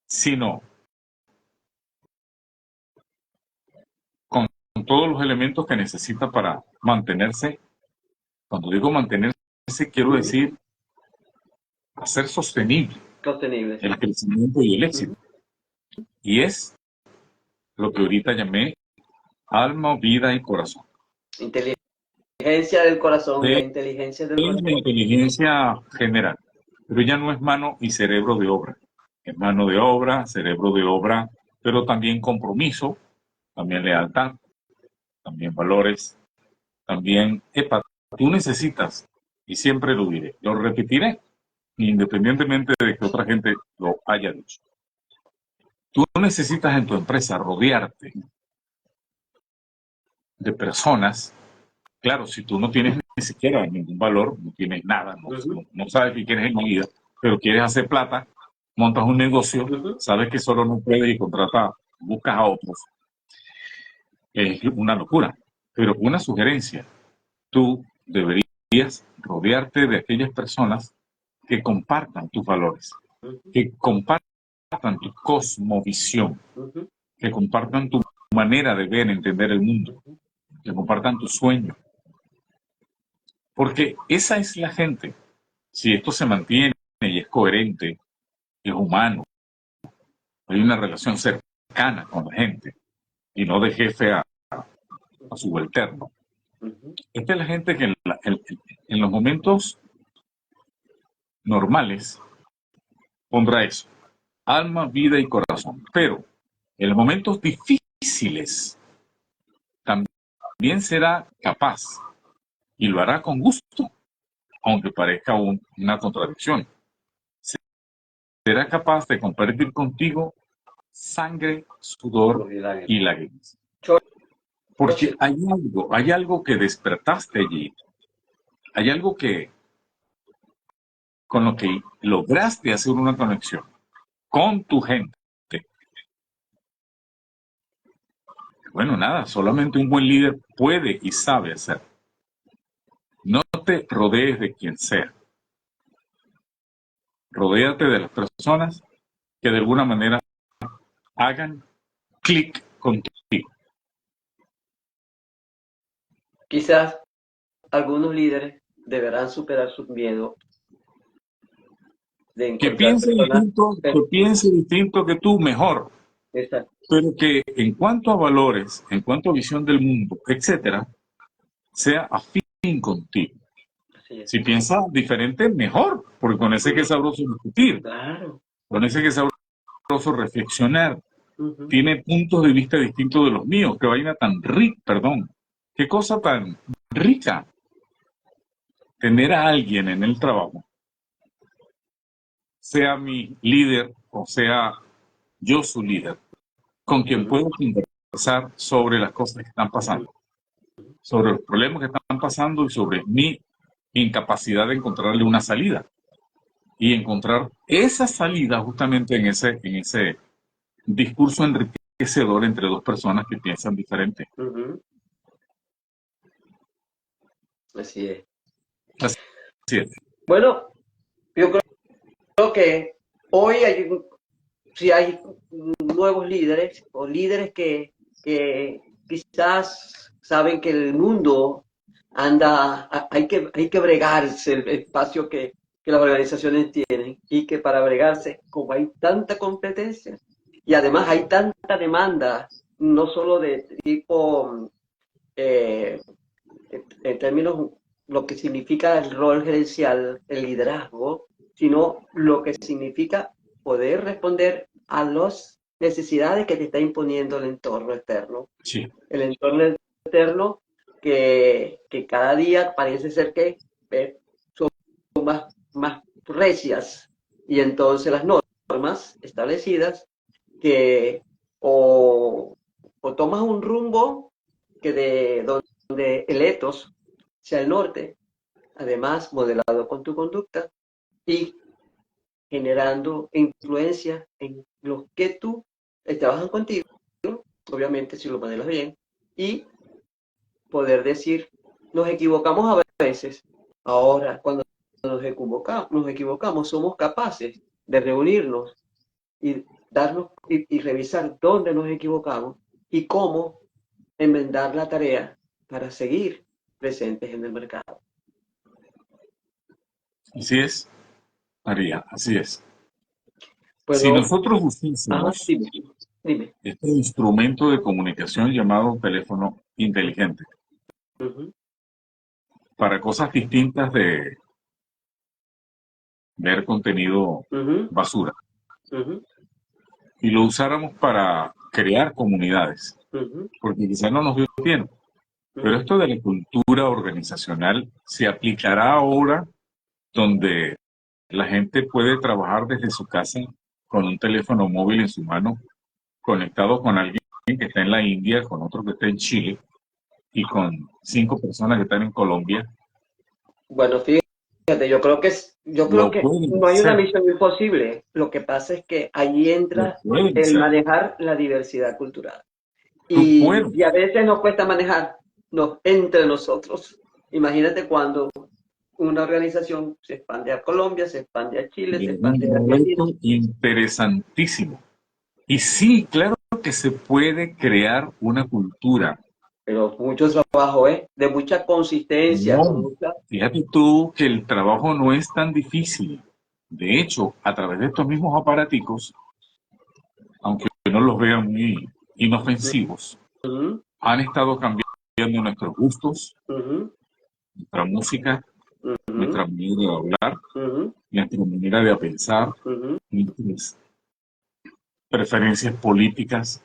sino con todos los elementos que necesita para mantenerse. Cuando digo mantenerse, quiero decir hacer sostenible Sostenible. el crecimiento y el éxito. Y es lo que ahorita llamé alma, vida y corazón. Inteligencia del corazón, De la inteligencia del la corazón. inteligencia general. Pero ya no es mano y cerebro de obra. Es mano de obra, cerebro de obra, pero también compromiso, también lealtad, también valores, también, tú necesitas, y siempre lo diré, lo repetiré, independientemente de que otra gente lo haya dicho. Tú necesitas en tu empresa rodearte de personas. Claro, si tú no tienes ni siquiera ningún valor, no tienes nada, no sabes qué quieres en la vida, pero quieres hacer plata, montas un negocio, sabes que solo no puedes y contratas, buscas a otros. Es una locura. Pero una sugerencia, tú deberías rodearte de aquellas personas que compartan tus valores, que compartan tu cosmovisión, que compartan tu manera de ver, entender el mundo, que compartan tus sueños. Porque esa es la gente. Si esto se mantiene y es coherente, es humano, hay una relación cercana con la gente y no de jefe a subalterno. Esta es la gente que en los momentos normales pondrá eso, alma, vida y corazón. Pero en los momentos difíciles también será capaz y lo hará con gusto, aunque parezca una contradicción. Será capaz de compartir contigo sangre, sudor y lágrimas. Porque hay algo que despertaste allí, hay algo que con lo que lograste hacer una conexión con tu gente. Bueno, nada, solamente un buen líder puede y sabe hacer. No te rodees de quien sea. Rodéate de las personas que de alguna manera hagan clic contigo. Quizás algunos líderes deberán superar sus miedos de Que encontrar personas. piense distinto que tú, mejor. Exacto. Pero que en cuanto a valores, en cuanto a visión del mundo, etcétera, sea afín contigo. Si piensa diferente, mejor, porque con ese que es sabroso discutir, claro. Con ese que es sabroso reflexionar, tiene puntos de vista distintos de los míos. Qué vaina tan rica, perdón, qué cosa tan rica tener a alguien en el trabajo, sea mi líder o sea yo su líder, con quien puedo conversar sobre las cosas que están pasando, sobre los problemas que están pasando y sobre mi incapacidad de encontrarle una salida. Y encontrar esa salida justamente en ese discurso enriquecedor entre dos personas que piensan diferente. Así es. Así es. Bueno, yo creo que hoy si hay nuevos líderes o líderes que quizás saben que el mundo anda, hay que bregarse el espacio que las organizaciones tienen y que para bregarse, como hay tanta competencia y además hay tanta demanda, no solo de tipo, en términos, lo que significa el rol gerencial, el liderazgo, sino lo que significa poder responder a las necesidades que te está imponiendo el entorno externo. Sí. El entorno externo que cada día parece ser que son más recias, y entonces las normas establecidas que o tomas un rumbo que de donde el etos sea el norte, además modelado con tu conducta y generando influencia en los que tú trabajan contigo, obviamente si lo modelas bien, y poder decir, nos equivocamos a veces, ahora cuando nos equivocamos somos capaces de reunirnos y darnos y revisar dónde nos equivocamos y cómo enmendar la tarea para seguir presentes en el mercado. Así es, María, así es. Si Bueno, nosotros usásemos dime. este instrumento de comunicación llamado teléfono inteligente para cosas distintas de ver contenido basura, y lo usáramos para crear comunidades, porque quizás no nos dio tiempo, pero esto de la cultura organizacional se aplicará ahora donde la gente puede trabajar desde su casa con un teléfono móvil en su mano, conectado con alguien que está en la India, con otro que está en Chile y con 5 personas que están en Colombia. Bueno, fíjate, yo creo Lo que pueden no hay una hacer, misión imposible. Lo que pasa es que allí lo entra pueden el hacer, manejar la diversidad cultural. lo Y pueden. a veces nos cuesta manejar entre nosotros. Imagínate cuando una organización se expande a Colombia, se expande a Chile, se Es un expande a Argentina. reto interesantísimo. Y sí, claro que se puede crear una cultura. Pero mucho trabajo, ¿eh? De mucha consistencia, con No, mucha... fíjate tú que el trabajo no es tan difícil. De hecho, a través de estos mismos aparaticos, aunque no los vean muy inofensivos, Ujú, han estado cambiando nuestros gustos, ujú, nuestra música, ujú, nuestra manera de hablar, ujú, nuestra manera de pensar, ujú. nuestras preferencias políticas.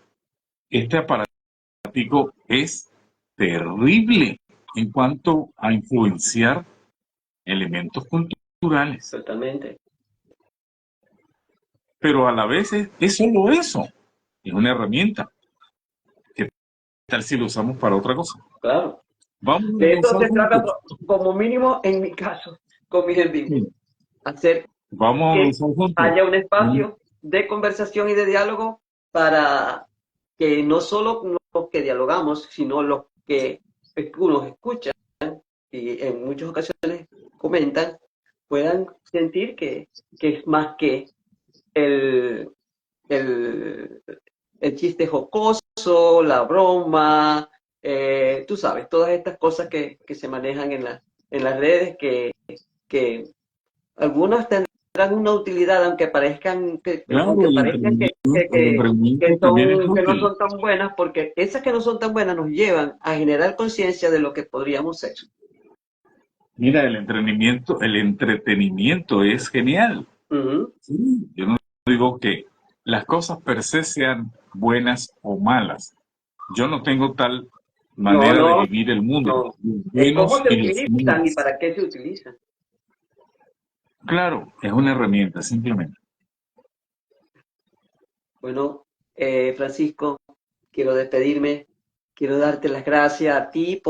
Este aparatico es terrible en cuanto a influenciar elementos culturales, Totalmente, pero a la vez es solo eso, es una herramienta. ¿Qué tal si lo usamos para otra cosa? claro. Vamos a De eso avanzar se trata, juntos. como mínimo en mi caso, con mis en vivo. Sí. Hacer Vamos a que avanzar juntos. haya un espacio de conversación y de diálogo para que no solo los que dialogamos, sino los que nos escuchan y en muchas ocasiones comentan, puedan sentir que es más que el, el, el chiste jocoso, la broma, tú sabes, todas estas cosas que se manejan en las redes que algunas tendrán una utilidad, Claro, aunque parezcan el entrenamiento también es que no útil. son tan buenas, porque esas que no son tan buenas nos llevan a generar conciencia de lo que podríamos ser. Mira, el entretenimiento es genial. Ujú. Sí, yo no digo que las cosas per se sean buenas o malas. Yo no tengo tal No, manera de no, vivir el mundo, no. los Es cómo buenos se y los utilizan y malos. para qué se utilizan. Claro, es una herramienta, simplemente. Bueno, Francisco, quiero despedirme, quiero darte las gracias a ti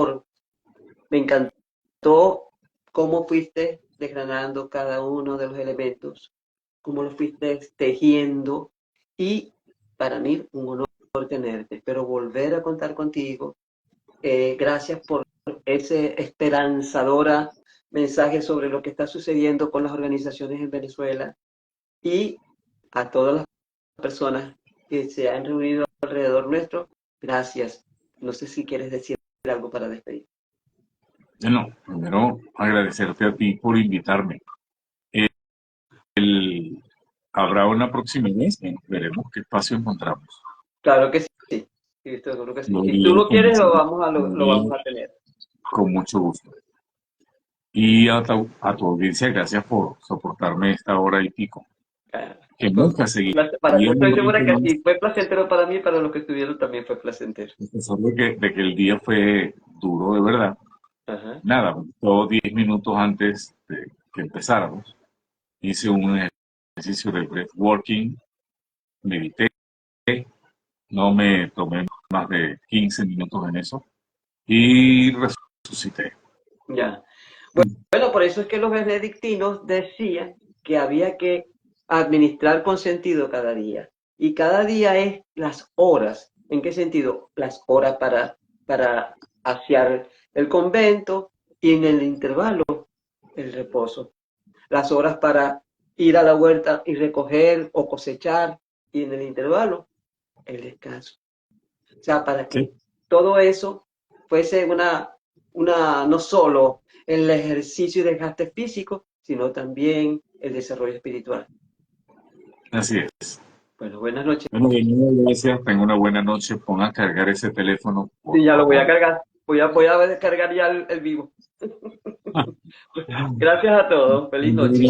me encantó cómo fuiste desgranando cada uno de los elementos, cómo lo fuiste tejiendo y para mí un honor tenerte. Espero volver a contar contigo. Gracias por ese esperanzadora mensaje sobre lo que está sucediendo con las organizaciones en Venezuela y a todas las personas que se han reunido alrededor nuestro. Gracias. No sé si quieres decir algo para despedir. No, primero agradecerte a ti por invitarme. Eh, Habrá una próxima vez, veremos qué espacio encontramos. Claro que sí. Sí, seguro que sí. Lo Si tú haría lo quieres, lo vamos a tener. con mucho gusto. Y a tu audiencia, gracias por soportarme esta hora y pico. Que nunca seguí. Yo estoy segura que sí, fue placentero para mí y para los que estuvieron también fue placentero. A pesar de que el día fue duro de verdad, Ajá. nada, todos 10 minutos antes de que empezáramos, hice un ejercicio de breathworking, medité, no me tomé más de 15 minutos en eso y resucité. Ya. Bueno, por eso es que los benedictinos decían que había que administrar con sentido cada día. Y cada día es las horas. ¿En qué sentido? Las horas para asear el convento y en el intervalo el reposo. Las horas para ir a la huerta y recoger o cosechar y en el intervalo el descanso. O sea, para Sí, que todo eso fuese no solo el ejercicio y desgaste físico, sino también el desarrollo espiritual. Así es. Bueno, buenas noches. Bueno, de nuevo, gracias. Tenga una buena noche. Ponga a cargar ese teléfono, por Sí, ya lo voy a favor. cargar. Voy a descargar ya el vivo. Gracias a todos. Feliz noche.